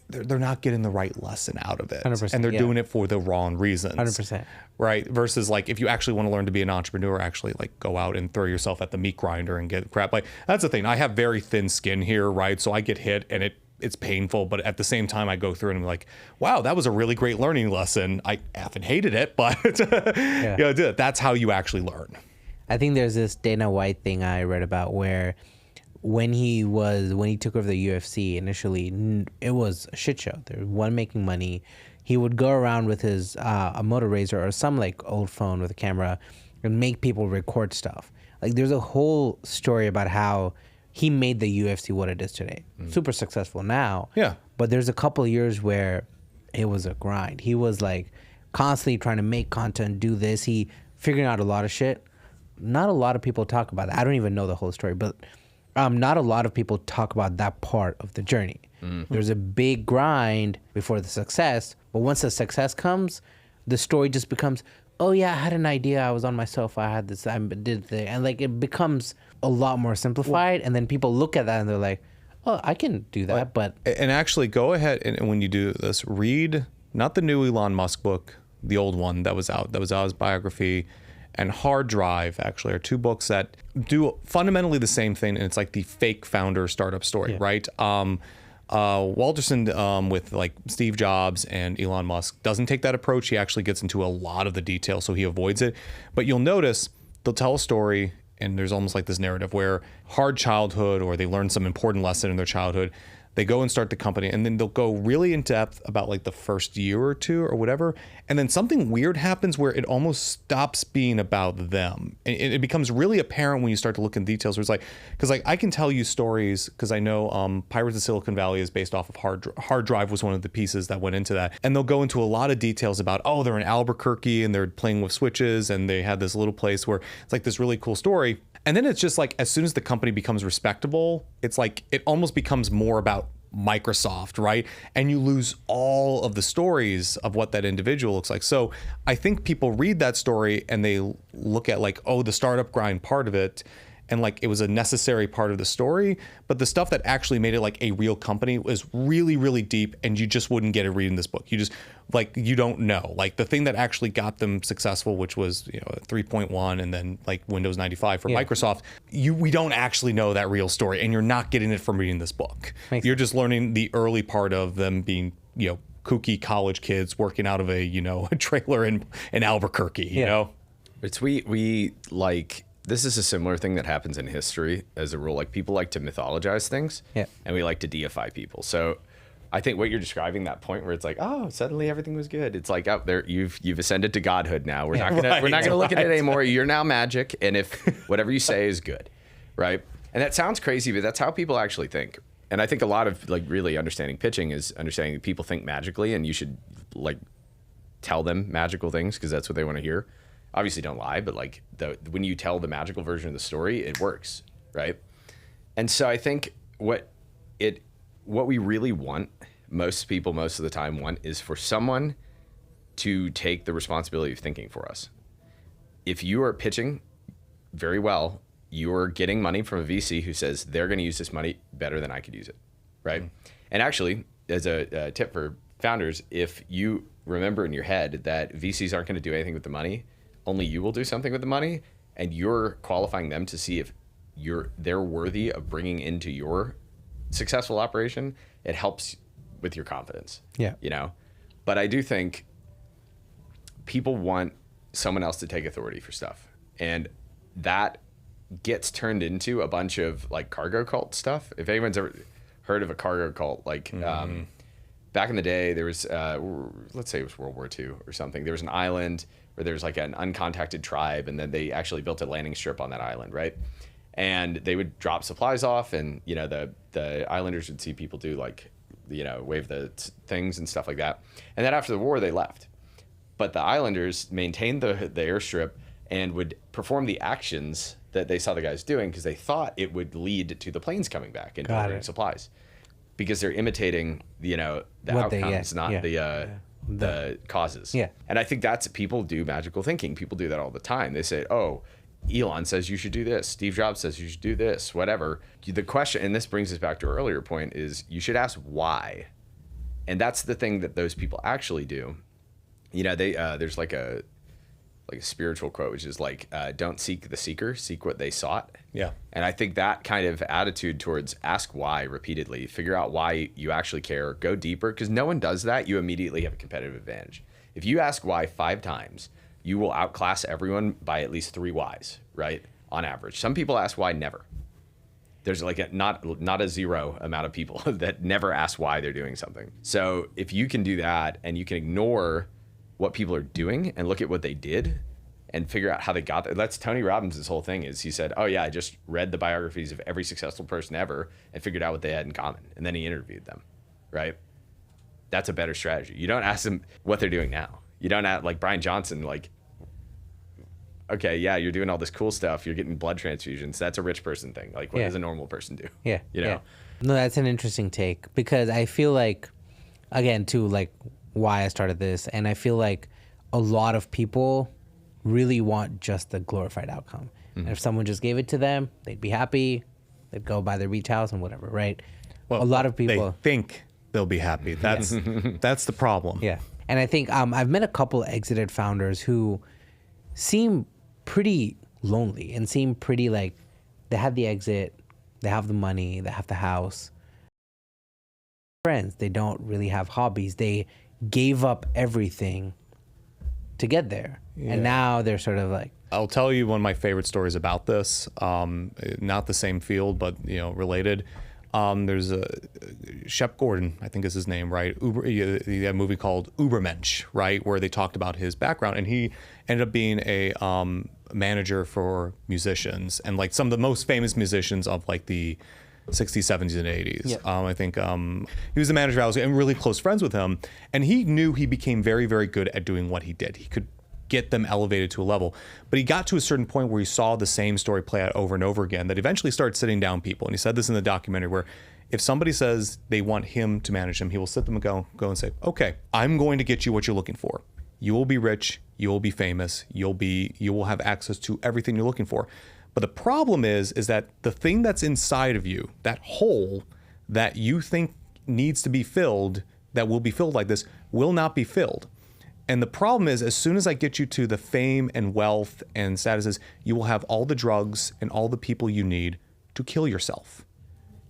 they're not getting the right lesson out of it. 100%, and they're doing it for the wrong reasons. 100%. Right? Versus like, if you actually want to learn to be an entrepreneur, actually like go out and throw yourself at the meat grinder and get crap. Like, that's the thing. I have very thin skin here, right? So I get hit and it's painful, but at the same time I go through and I'm like, wow, that was a really great learning lesson. I effing hated it, but that's how you actually learn. I think there's this Dana White thing I read about where when he took over the UFC initially, it was a shit show. There was one making money. He would go around with his a motor razor or some like old phone with a camera and make people record stuff. Like there's a whole story about how he made the UFC what it is today. Super successful now. Yeah. But there's a couple of years where it was a grind. He was like constantly trying to make content, do this. He figuring out a lot of shit. Not a lot of people talk about that. I don't even know the whole story, but not a lot of people talk about that part of the journey. There's a big grind before the success, but once the success comes, the story just becomes, oh yeah, I had an idea, I was on my sofa, I had this, I did the, and like it becomes a lot more simplified, and then people look at that and they're like, oh, I can do that, but... And actually, go ahead and when you do this, read, not the new Elon Musk book, the old one that was out his biography, and Hard Drive, actually, are two books that do fundamentally the same thing, and it's like the fake founder startup story, right? Walterson with like Steve Jobs and Elon Musk doesn't take that approach. He actually gets into a lot of the details, so he avoids it. But you'll notice they'll tell a story, and there's almost like this narrative where hard childhood, or they learn some important lesson in their childhood. They go and start the company, and then they'll go really in depth about like the first year or two or whatever. And then something weird happens where it almost stops being about them. And it becomes really apparent when you start to look in details. Where it's like, because like I can tell you stories, because I know Pirates of Silicon Valley is based off of Hard Drive was one of the pieces that went into that. And they'll go into a lot of details about, oh, they're in Albuquerque and they're playing with switches and they had this little place where it's like this really cool story. And then it's just like, as soon as the company becomes respectable, it's like, it almost becomes more about Microsoft, right? And you lose all of the stories of what that individual looks like. So I think people read that story and they look at like, oh, the startup grind part of it, and like it was a necessary part of the story, but the stuff that actually made it like a real company was really, really deep, and you just wouldn't get it reading this book. You just like, you don't know. Like the thing that actually got them successful, which was 3.1 and then like Windows 95 for Microsoft, we don't actually know that real story, and you're not getting it from reading this book. You're just learning the early part of them being kooky college kids working out of a a trailer in Albuquerque. You know, it's we like. This is a similar thing that happens in history as a rule. Like people like to mythologize things, and we like to deify people. So I think what you're describing, that point where it's like, oh, suddenly everything was good. It's like out there, you've ascended to godhood now. We're not gonna look at it anymore. You're now magic, and if whatever you say is good, right? And that sounds crazy, but that's how people actually think. And I think a lot of like really understanding pitching is understanding that people think magically, and you should like tell them magical things because that's what they want to hear. obviously don't lie, but like when you tell the magical version of the story, it works, right? And so I think what we really want, most people most of the time want, is for someone to take the responsibility of thinking for us. If you are pitching very well, you're getting money from a VC who says they're going to use this money better than I could use it, right? Mm-hmm. And actually, as a tip for founders, if you remember in your head that VCs aren't going to do anything with the money, only you will do something with the money, and you're qualifying them to see if they're worthy of bringing into your successful operation, it helps with your confidence. Yeah. You know? But I do think people want someone else to take authority for stuff. And that gets turned into a bunch of like cargo cult stuff. If anyone's ever heard of a cargo cult, like back in the day, there was, let's say it was World War II or something. There was an island where there was like an uncontacted tribe, and then they actually built a landing strip on that island, right? And they would drop supplies off, and you know the islanders would see people do like, you know, wave the things and stuff like that. And then after the war, they left. But the islanders maintained the airstrip and would perform the actions that they saw the guys doing because they thought it would lead to the planes coming back and delivering supplies. Because they're imitating, you know, the outcomes, not the causes. Yeah. And I think people do magical thinking. People do that all the time. They say, oh, Elon says you should do this. Steve Jobs says you should do this, whatever. The question, and this brings us back to our earlier point, is you should ask why. And that's the thing that those people actually do. You know, there's like a spiritual quote, which is like, don't seek the seeker, seek what they sought. Yeah. And I think that kind of attitude towards ask why repeatedly, figure out why you actually care, go deeper, because no one does that. You immediately have a competitive advantage. If you ask why 5 times, you will outclass everyone by at least 3 whys, right? On average. Some people ask why never. There's like not a zero amount of people that never ask why they're doing something. So if you can do that and you can ignore what people are doing and look at what they did and figure out how they got there. That's Tony Robbins' whole thing is he said, oh yeah, I just read the biographies of every successful person ever and figured out what they had in common. And then he interviewed them, right? That's a better strategy. You don't ask them what they're doing now. You don't ask, like Brian Johnson, like, okay, yeah, you're doing all this cool stuff. You're getting blood transfusions. That's a rich person thing. Like, what does a normal person do? Yeah. You know? Yeah. No, that's an interesting take because I feel like, again, too, like why I started this, and I feel like a lot of people really want just the glorified outcome. Mm-hmm. And if someone just gave it to them, they'd be happy. They'd go buy their beach house and whatever, right? Well, a lot of people they think they'll be happy. That's that's the problem. Yeah. And I think I've met a couple exited founders who seem pretty lonely and seem pretty like they have the exit, they have the money, they have the house. Friends, they don't really have hobbies. They gave up everything to get there. Yeah. And now they're sort of like, I'll tell you one of my favorite stories about this. Not the same field, but you know, related. There's a Shep Gordon, I think is his name, right? He had a movie called Ubermensch, right, where they talked about his background, and he ended up being a manager for musicians and like some of the most famous musicians of like the 60s, 70s, and 80s. Yeah. I think he was the manager. I was really close friends with him, and he knew he became very, very good at doing what he did. He could get them elevated to a level, but he got to a certain point where he saw the same story play out over and over again that eventually started sitting down people. And he said this in the documentary where if somebody says they want him to manage them, he will sit them and go and say, okay, I'm going to get you what you're looking for. You will be rich, you will be famous, you will have access to everything you're looking for. But the problem is that the thing that's inside of you, that hole that you think needs to be filled, that will be filled like this, will not be filled. And the problem is, as soon as I get you to the fame and wealth and statuses, you will have all the drugs and all the people you need to kill yourself.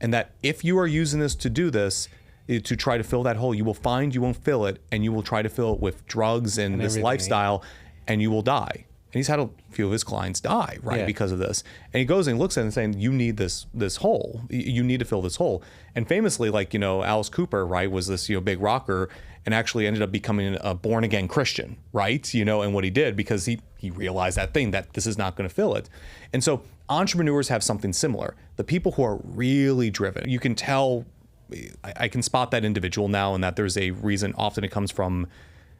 And that if you are using this to do this, to try to fill that hole, you will find you won't fill it, and you will try to fill it with drugs and this lifestyle, and you will die. And he's had a few of his clients die, right, because of this. And he goes and looks at it and saying, you need this hole. You need to fill this hole. And famously, like, you know, Alice Cooper, right, was this, you know, big rocker and actually ended up becoming a born-again Christian, right, you know, and what he did because he realized that thing, that this is not going to fill it. And so entrepreneurs have something similar. The people who are really driven, you can tell, I can spot that individual now, and that there's a reason. Often it comes from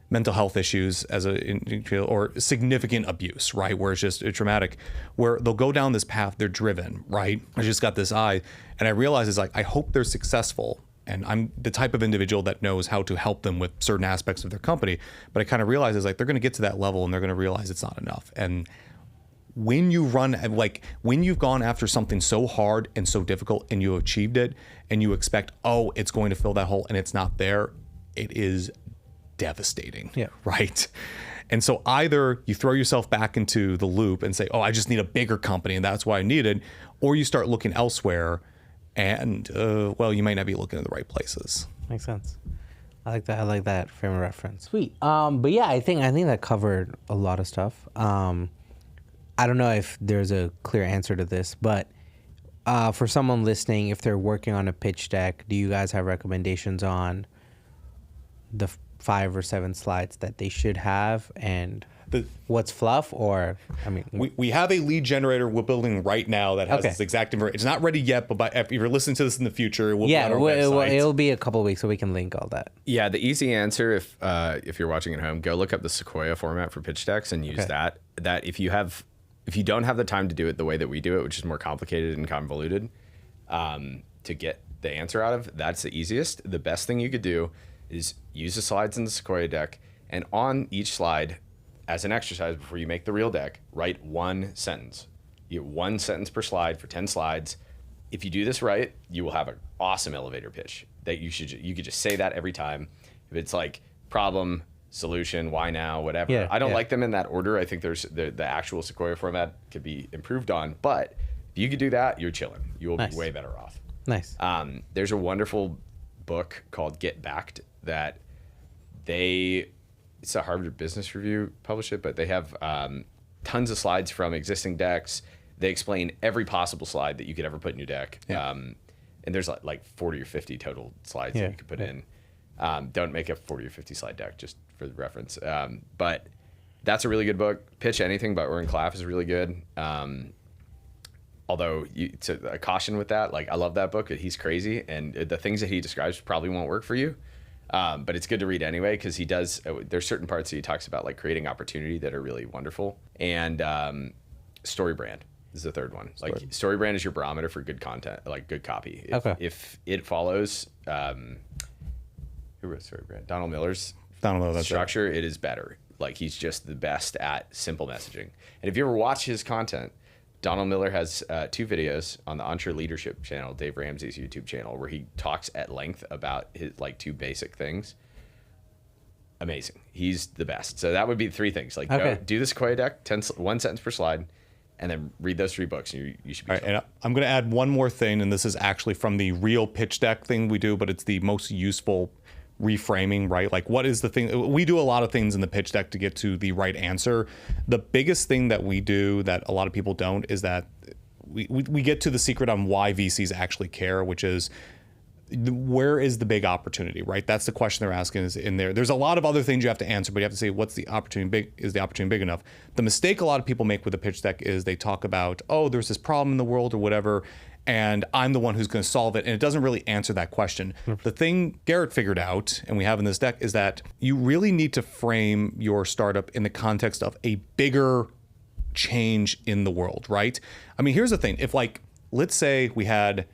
mental health issues or significant abuse, right? Where it's just traumatic, where they'll go down this path, they're driven, right? I just got this eye, and I realize it's like, I hope they're successful. And I'm the type of individual that knows how to help them with certain aspects of their company. But I kind of realize it's like, they're going to get to that level and they're going to realize it's not enough. And when you when you've gone after something so hard and so difficult and you achieved it and you expect, oh, it's going to fill that hole and it's not there, it is devastating, right? And so either you throw yourself back into the loop and say, oh, I just need a bigger company and that's why I need it, or you start looking elsewhere and, well, you might not be looking in the right places. Makes sense. I like that. I like that frame of reference. Sweet. But yeah, I think that covered a lot of stuff. I don't know if there's a clear answer to this, but for someone listening, if they're working on a pitch deck, do you guys have recommendations on the 5 or 7 slides that they should have, and what's fluff? Or I mean, we have a lead generator we're building right now that has this exact information. It's not ready yet, but if you're listening to this in the future, it will be on our website. It'll be a couple of weeks, so we can link all that. Yeah, the easy answer, if you're watching at home, go look up the Sequoia format for pitch decks and use that. That if you don't have the time to do it the way that we do it, which is more complicated and convoluted, to get the answer out of, that's the easiest. The best thing you could do is use the slides in the Sequoia deck, and on each slide, as an exercise before you make the real deck, write 1 sentence. You get 1 sentence per slide for 10 slides. If you do this right, you will have an awesome elevator pitch that you could just say that every time. If it's like problem, solution, why now, whatever. Yeah, I don't like them in that order. I think there's the actual Sequoia format could be improved on, but if you could do that, you're chilling. You will be way better off. Nice. There's a wonderful book called Get Backed that it's a Harvard Business Review published it, but they have tons of slides from existing decks. They explain every possible slide that you could ever put in your deck. Yeah. And there's like 40 or 50 total slides that you could put in. Don't make a 40 or 50 slide deck, just for the reference. But that's a really good book. Pitch Anything by Oren Klaff is really good. Although a caution with that, like I love that book, he's crazy, and the things that he describes probably won't work for you. But it's good to read anyway, because there's certain parts that he talks about, like creating opportunity, that are really wonderful. And Story Brand is the third one. Like Story Brand is your barometer for good content, like good copy. If it follows, who wrote Story Brand? Donald Miller's structure, it is better. Like he's just the best at simple messaging. And if you ever watch his content, Donald Miller has 2 videos on the EntreLeadership channel, Dave Ramsey's YouTube channel, where he talks at length about his 2 basic things. Amazing. He's the best. So that would be 3 things. Like go do the Sequoia deck, 1 sentence per slide, and then read those 3 books, and you should be. All right, and I'm going to add one more thing, and this is actually from the real pitch deck thing we do, but it's the most useful reframing, right? Like what is the thing? We do a lot of things in the pitch deck to get to the right answer. The biggest thing that we do that a lot of people don't is that we get to the secret on why VCs actually care, which is where is the big opportunity, right? That's the question they're asking is in there. There's a lot of other things you have to answer, but you have to say, what's the opportunity big? Is the opportunity big enough? The mistake a lot of people make with the pitch deck is they talk about, oh, there's this problem in the world or whatever, and I'm the one who's going to solve it. And it doesn't really answer that question. The thing Garrett figured out, and we have in this deck, is that you really need to frame your startup in the context of a bigger change in the world, right? I mean, here's the thing. If let's say we had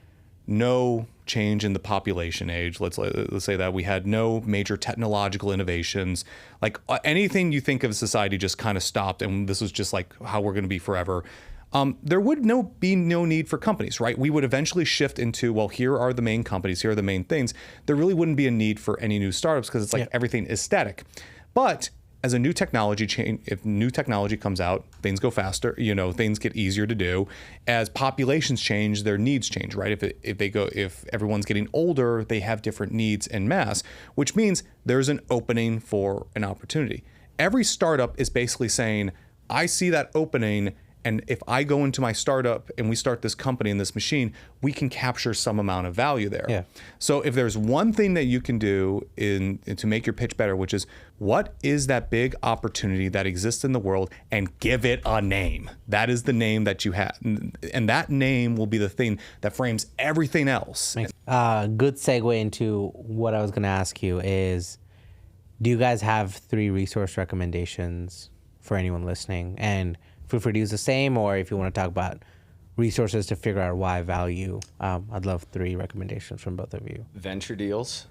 no change in the population age, let's say that we had no major technological innovations, like anything you think of society just kind of stopped, and this was just like how we're going to be forever. There would be no need for companies, right? We would eventually shift into, well, here are the main companies, here are the main things. There really wouldn't be a need for any new startups because it's like everything is static. But as a new technology change, if new technology comes out, things go faster, things get easier to do. As populations change, their needs change, right? If everyone's getting older, they have different needs en masse, which means there's an opening for an opportunity. Every startup is basically saying, I see that opening, and if I go into my startup and we start this company and this machine, we can capture some amount of value there. Yeah. So if there's one thing that you can do to make your pitch better, which is what is that big opportunity that exists in the world, and give it a name. That is the name that you have. And that name will be the thing that frames everything else. Good segue into what I was going to ask you is, Do you guys have 3 resource recommendations for anyone listening? And feel free to use the same, or if you want to talk about resources to figure out why value, I'd love 3 recommendations from both of you. Venture deals.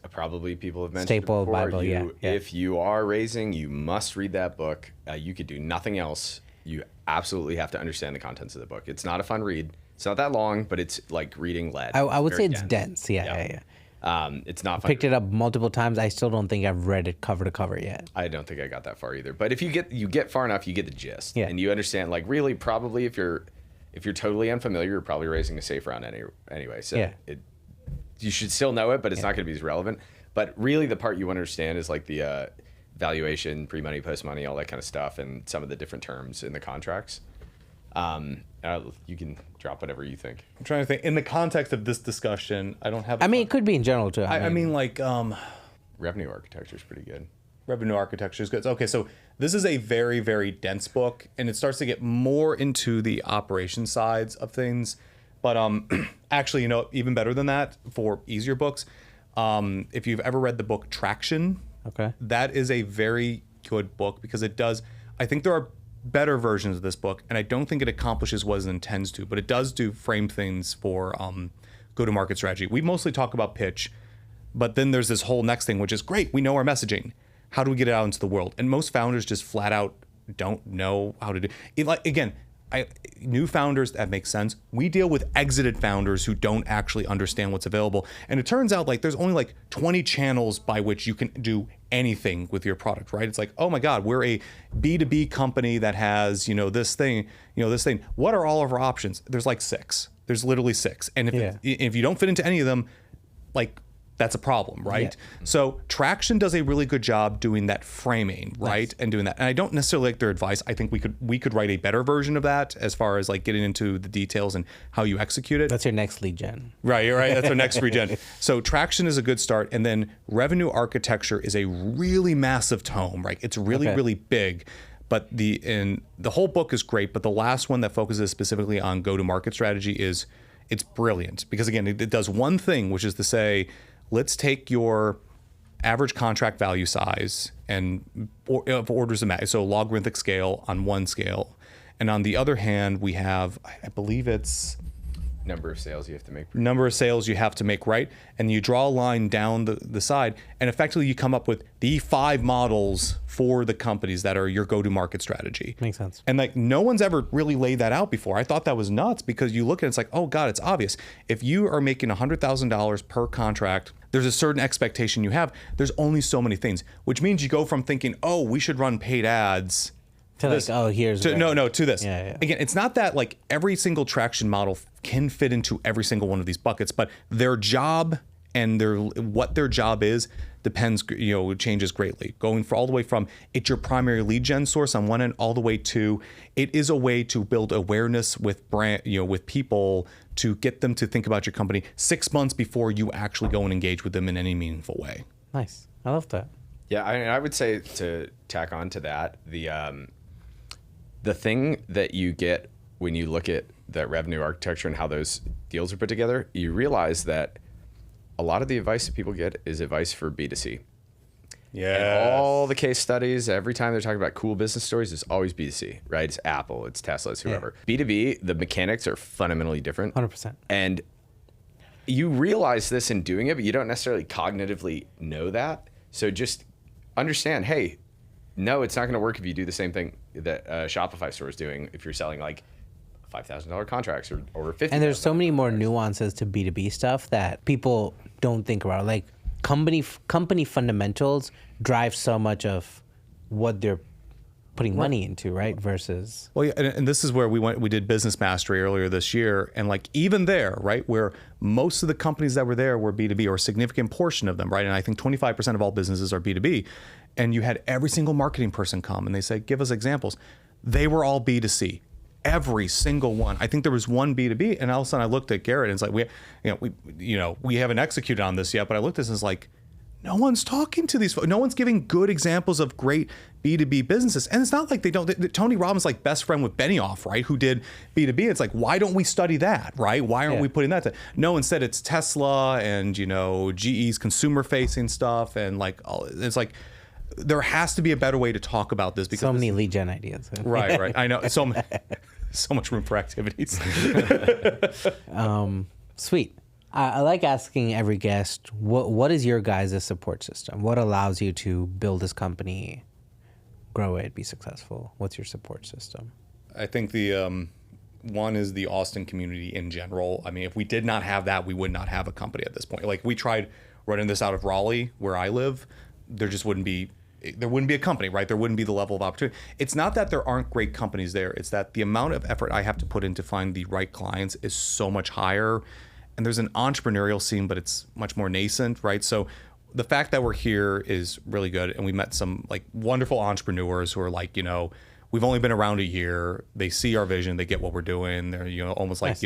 Probably people have mentioned Staple it before. Bible, yeah. If you are raising, you must read that book. You could do nothing else. You absolutely have to understand the contents of the book. It's not a fun read. It's not that long, but it's like reading lead. I would say it's dense. dense. Yeah. It's not fun. Picked it up multiple times. I still don't think I've read it cover to cover yet. I don't think I got that far either. But if you get far enough, you get the gist. Yeah. And you understand, like, really, probably if you're totally unfamiliar, you're probably raising a safe round anyway. So Yeah. You should still know it, but it's not going to be as relevant. But really, the part you understand is like the valuation, pre-money, post-money, all that kind of stuff, and some of the different terms in the contracts. You can drop whatever you think. I'm trying to think. In the context of this discussion, I don't have. I mean, it could be in general too. I mean, like Revenue architecture is pretty good. revenue architecture is good. Okay, so this is a very, very dense book, and it starts to get more into the operation sides of things. But actually, even better than that for easier books, if you've ever read the book Traction, Okay. that is a very good book because it does. I think there are better versions of this book, and I don't think it accomplishes what it intends to, but it does frame things for go-to-market strategy. We mostly talk about pitch, but then there's this whole next thing, which is great. We know our messaging. How do we get it out into the world? And most founders just flat out don't know how to do it. Like, again, new founders, that makes sense. We deal with exited founders who don't actually understand what's available. And it turns out like there's only like 20 channels by which you can do anything with your product, right? It's like, oh my God, we're a B2B company that has, this thing. What are all of our options? There's like 6. There's literally 6. And if you don't fit into any of them, like, that's a problem, right? Yeah. So Traction does a really good job doing that framing, right? Nice. And doing that. And I don't necessarily like their advice. I think we could write a better version of that as far as like getting into the details and how you execute it. That's your next lead gen. Right, you're right. That's our next lead gen. So Traction is a good start. And then revenue architecture is a really massive tome, right? It's really, really big. But the whole book is great, but the last one that focuses specifically on go-to-market strategy it's brilliant. Because again, it does one thing, which is to say, let's take your average contract value size of orders of magnitude, so logarithmic scale on one scale. And on the other hand, we have, I believe it's number of sales you have to make. Number of sales you have to make, right? And you draw a line down the side, and effectively you come up with the 5 models for the companies that are your go-to-market strategy. Makes sense. And like no one's ever really laid that out before. I thought that was nuts because you look at it, it's like, oh God, it's obvious. If you are making $100,000 per contract, there's a certain expectation you have. There's only so many things, which means you go from thinking, oh, we should run paid ads to this, like, oh, here's to this. Yeah. Again, it's not that like every single Traction model can fit into every single one of these buckets, but their job and what their job is depends, changes greatly. Going for all the way from it's your primary lead gen source on one end, all the way to it is a way to build awareness with brand, with people to get them to think about your company 6 months before you actually go and engage with them in any meaningful way. Nice. I love that. Yeah, I would say to tack on to that, the thing that you get when you look at the revenue architecture and how those deals are put together, you realize that a lot of the advice that people get is advice for B2C. Yeah. And all the case studies, every time they're talking about cool business stories, it's always B2C, right? It's Apple, it's Tesla, it's whoever. Yeah. B2B, the mechanics are fundamentally different. 100%. And you realize this in doing it, but you don't necessarily cognitively know that. So just understand, hey, no, it's not going to work if you do the same thing that a Shopify store is doing if you're selling like $5,000 contracts or $50,000. And there's so many more nuances to B2B stuff that people don't think about. Like company fundamentals drive so much of what they're putting money into, right? Versus. Well, yeah, and this is where we did Business Mastery earlier this year. And like even there, right, where most of the companies that were there were B2B or a significant portion of them, right? And I think 25% of all businesses are B2B. And you had every single marketing person come and they say, give us examples. They were all B2C. Every single one. I think there was one B2B, and all of a sudden I looked at Garrett and it's like we haven't executed on this yet. But I looked at this and it's like, no one's talking to these folks. No one's giving good examples of great B2B businesses. And it's not like Tony Robbins like best friend with Benioff, right? Who did B2B. It's like, why don't we study that, right? Why aren't we putting that? No, instead it's Tesla and, GE's consumer facing stuff. And like, it's like, there has to be a better way to talk about this because so many lead gen ideas. Right. I know. So much room for activities. Sweet. I like asking every guest, what is your guys' support system? What allows you to build this company, grow it, be successful? What's your support system? I think the one is the Austin community in general. I mean, if we did not have that, we would not have a company at this point. Like we tried running this out of Raleigh, where I live, there wouldn't be a company, right? There wouldn't be the level of opportunity. It's not that there aren't great companies there. It's that the amount of effort I have to put in to find the right clients is so much higher. And there's an entrepreneurial scene, but it's much more nascent, right? So the fact that we're here is really good. And we met some like wonderful entrepreneurs who are like, we've only been around a year. They see our vision. They get what we're doing. They're, almost like,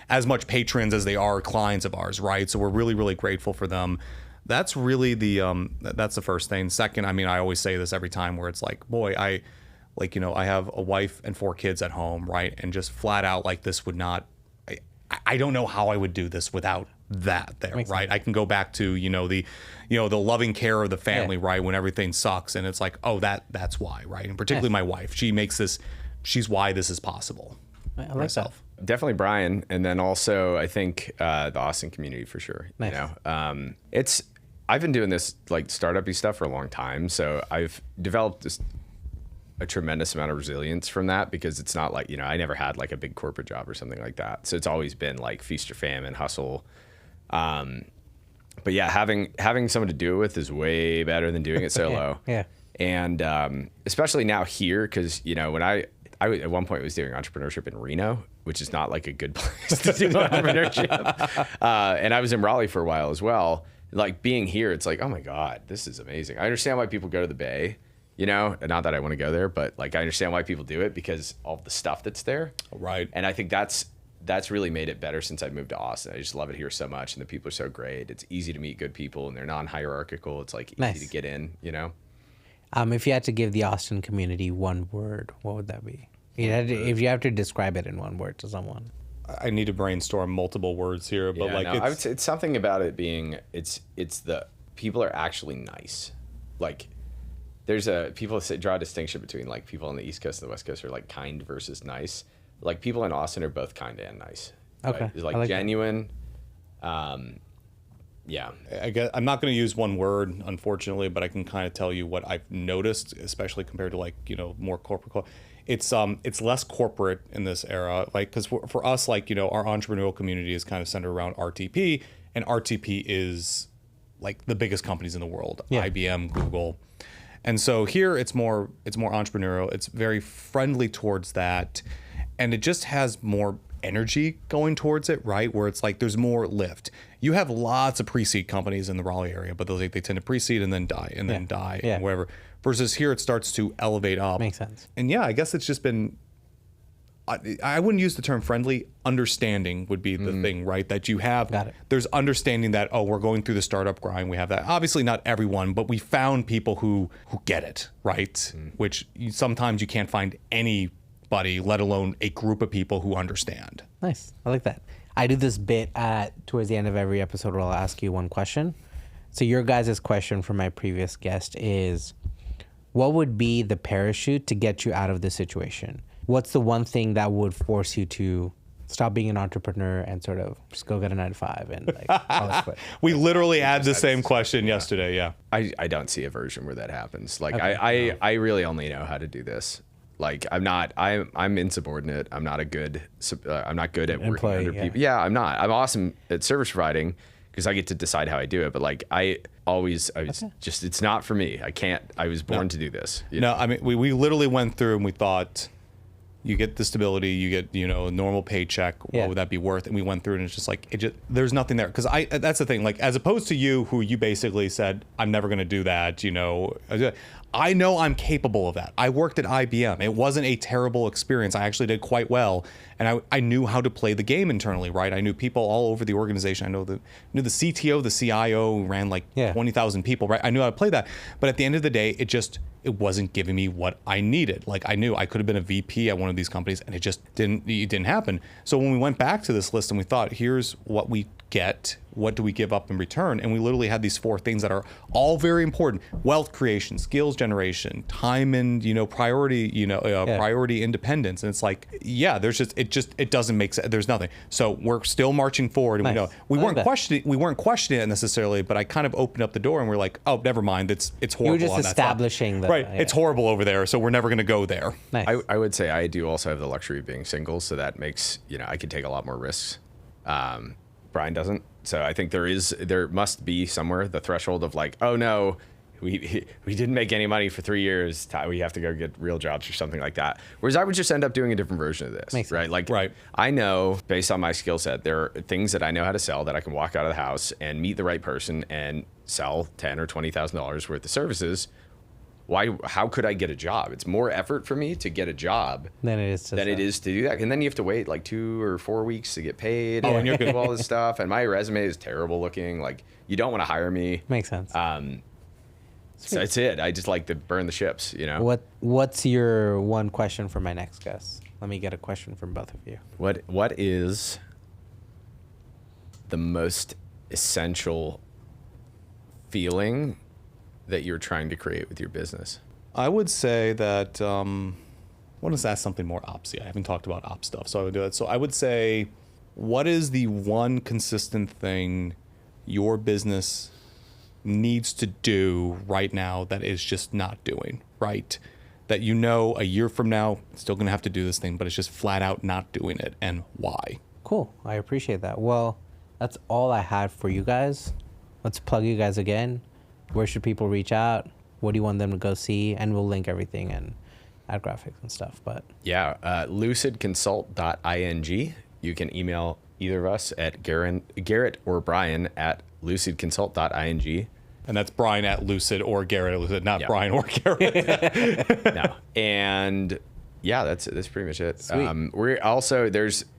as much patrons as they are clients of ours, right? So we're really, really grateful for them. That's really that's the first thing. Second, I mean, I always say this every time where it's like, boy, I have a wife and 4 kids at home, right? And just flat out like this would not, I don't know how I would do this without that there, right? Sense. I can go back to, the loving care of the family, right? When everything sucks and it's like, oh, that's why, right? And particularly my wife, she's why this is possible. I like myself. Definitely Brian. And then also I think the Austin community for sure. Nice. I've been doing this like startup-y stuff for a long time. So I've developed a tremendous amount of resilience from that because it's not like, I never had like a big corporate job or something like that. So it's always been like feast or famine, hustle. But yeah, having someone to do it with is way better than doing it solo. Yeah. And especially now here, because, when I at one point was doing entrepreneurship in Reno, which is not like a good place to do entrepreneurship. And I was in Raleigh for a while as well. Like being here, it's like, oh my God, this is amazing. I understand why people go to the Bay. Not that I want to go there, but like I understand why people do it because of the stuff that's there. Right. And I think that's really made it better since I moved to Austin. I just love it here so much, and the people are so great. It's easy to meet good people, and they're non-hierarchical. It's like easy to get in. If you had to give the Austin community one word, what would that be? If you have to describe it in one word to someone. I need to brainstorm multle words here, but I would say it's something about it being it's the people are actually nice. Like there's people draw a distinction between like people on the East Coast and the West Coast are like kind versus nice. Like people in Austin are both kind and nice. Okay. Right? It's like genuine. Yeah. I guess I'm not going to use one word, unfortunately, but I can kind of tell you what I've noticed, especially compared to like, more corporate. It's less corporate in this era, like, because for us, like, our entrepreneurial community is kind of centered around RTP, and RTP is like the biggest companies in the world, IBM, Google. And so here it's more entrepreneurial. It's very friendly towards that. And it just has more energy going towards it, right? Where it's like there's more lift. You have lots of pre-seed companies in the Raleigh area, but they tend to pre-seed and then die and whatever. Versus here it starts to elevate up. Makes sense. And yeah, I guess it's just been, I wouldn't use the term friendly. Understanding would be the thing, right? That you have, Got it. There's understanding that, we're going through the startup grind. We have that. Obviously not everyone, but we found people who get it, right? Which sometimes you can't find anybody, let alone a group of people who understand. Nice. I like that. I do this bit towards the end of every episode where I'll ask you one question. So your guys' question from my previous guest is, what would be the parachute to get you out of this situation? What's the one thing that would force you to stop being an entrepreneur and sort of just go get a 9-to-5 and like all this quit? We literally had the same question yesterday. Yeah. I don't see a version where that happens. Like I really only know how to do this. Like I'm insubordinate. I'm not good at working under people. Yeah, I'm not. I'm awesome at service providing because I get to decide how I do it. But like it's not for me. I was born to do this. No, I mean, we literally went through and we thought, you get the stability, you get, a normal paycheck. What would that be worth? And we went through and it's just like, there's nothing there. Cause that's the thing, like, as opposed to you, who you basically said, I'm never going to do that. I know I'm capable of that. I worked at IBM. It wasn't a terrible experience. I actually did quite well. And I knew how to play the game internally, right? I knew people all over the organization. I knew the CTO, the CIO, who ran like 20,000 people, right? I knew how to play that. But at the end of the day, it wasn't giving me what I needed. Like I knew I could have been a VP at one of these companies and it didn't happen. So when we went back to this list and we thought, here's what we get, what do we give up in return? And we literally had these 4 things that are all very important: wealth creation, skills generation, time and priority, priority independence. And it's like, it doesn't make sense. There's nothing. So we're still marching forward, and we weren't questioning it necessarily, but I kind of opened up the door and we're like, oh, never mind, it's horrible. You were just establishing the right. It's horrible over there, so we're never going to go there. Nice. I would say I do also have the luxury of being single, so that makes I can take a lot more risks. Brian doesn't. So I think there must be somewhere the threshold of like, oh no, we didn't make any money for 3 years. We have to go get real jobs or something like that. Whereas I would just end up doing a different version of this, right? Like, I know based on my skill set, there are things that I know how to sell that I can walk out of the house and meet the right person and sell $10,000 or $20,000 worth of services. How could I get a job? It's more effort for me to get a job than it is to do that. And then you have to wait like 2 or 4 weeks to get paid. And you're doing all this stuff. And my resume is terrible looking. Like, you don't want to hire me. Makes sense. So that's it. I just like to burn the ships, What's your one question for my next guest? Let me get a question from both of you. What is the most essential feeling that you're trying to create with your business? I would say that, I want to ask something more opsy. I haven't talked about ops stuff, so I would do it. So I would say, what is the one consistent thing your business needs to do right now that is just not doing, right? That a year from now, it's still going to have to do this thing, but it's just flat out not doing it, and why? Cool. I appreciate that. Well, that's all I had for you guys. Let's plug you guys again. Where should people reach out? What do you want them to go see? And we'll link everything and add graphics and stuff. But lucidconsult.ing. You can email either of us at Garrett or Brian at lucidconsult.ing. And that's Brian at Lucid or Garrett at Lucid, not Brian or Garrett. No. And that's pretty much it. Sweet. We're also,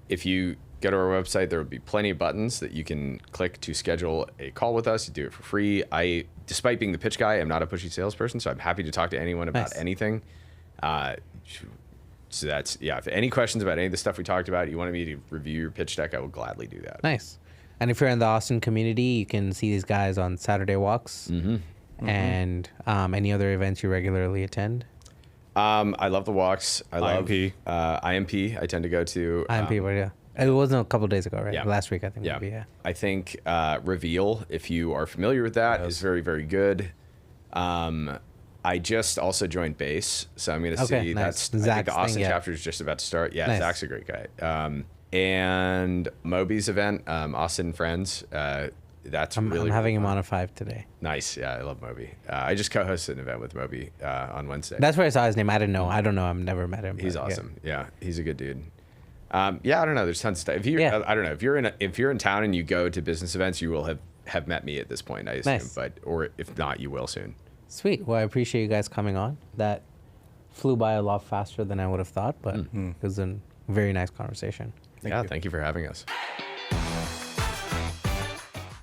if you go to our website, there will be plenty of buttons that you can click to schedule a call with us. You do it for free. Despite being the pitch guy, I'm not a pushy salesperson, so I'm happy to talk to anyone about anything. So that's, if any questions about any of the stuff we talked about, you wanted me to review your pitch deck, I will gladly do that. Nice. And if you're in the Austin community, you can see these guys on Saturday walks. And any other events you regularly attend. I love the walks. I love IMP. IMP. I tend to go to IMP, it wasn't a couple of days ago, right? Yeah. Last week, I think. Yeah. Maybe, I think Reveal, if you are familiar with that, is very, very good. I just also joined Base, so I'm going to see. Nice. I think the Austin chapter is just about to start. Yeah, nice. Zach's a great guy. And Moby's event, Austin Friends. That's I'm having him on a 5 today. Nice. Yeah, I love Moby. I just co-hosted an event with Moby on Wednesday. That's where I saw his name. I don't know. I've never met him. He's awesome. Yeah, he's a good dude. I don't know. There's tons of stuff. I don't know. If you're in town and you go to business events, you will have met me at this point, I assume. Nice. Or if not, you will soon. Sweet. Well, I appreciate you guys coming on. That flew by a lot faster than I would have thought, but it was a very nice conversation. Thank you for having us.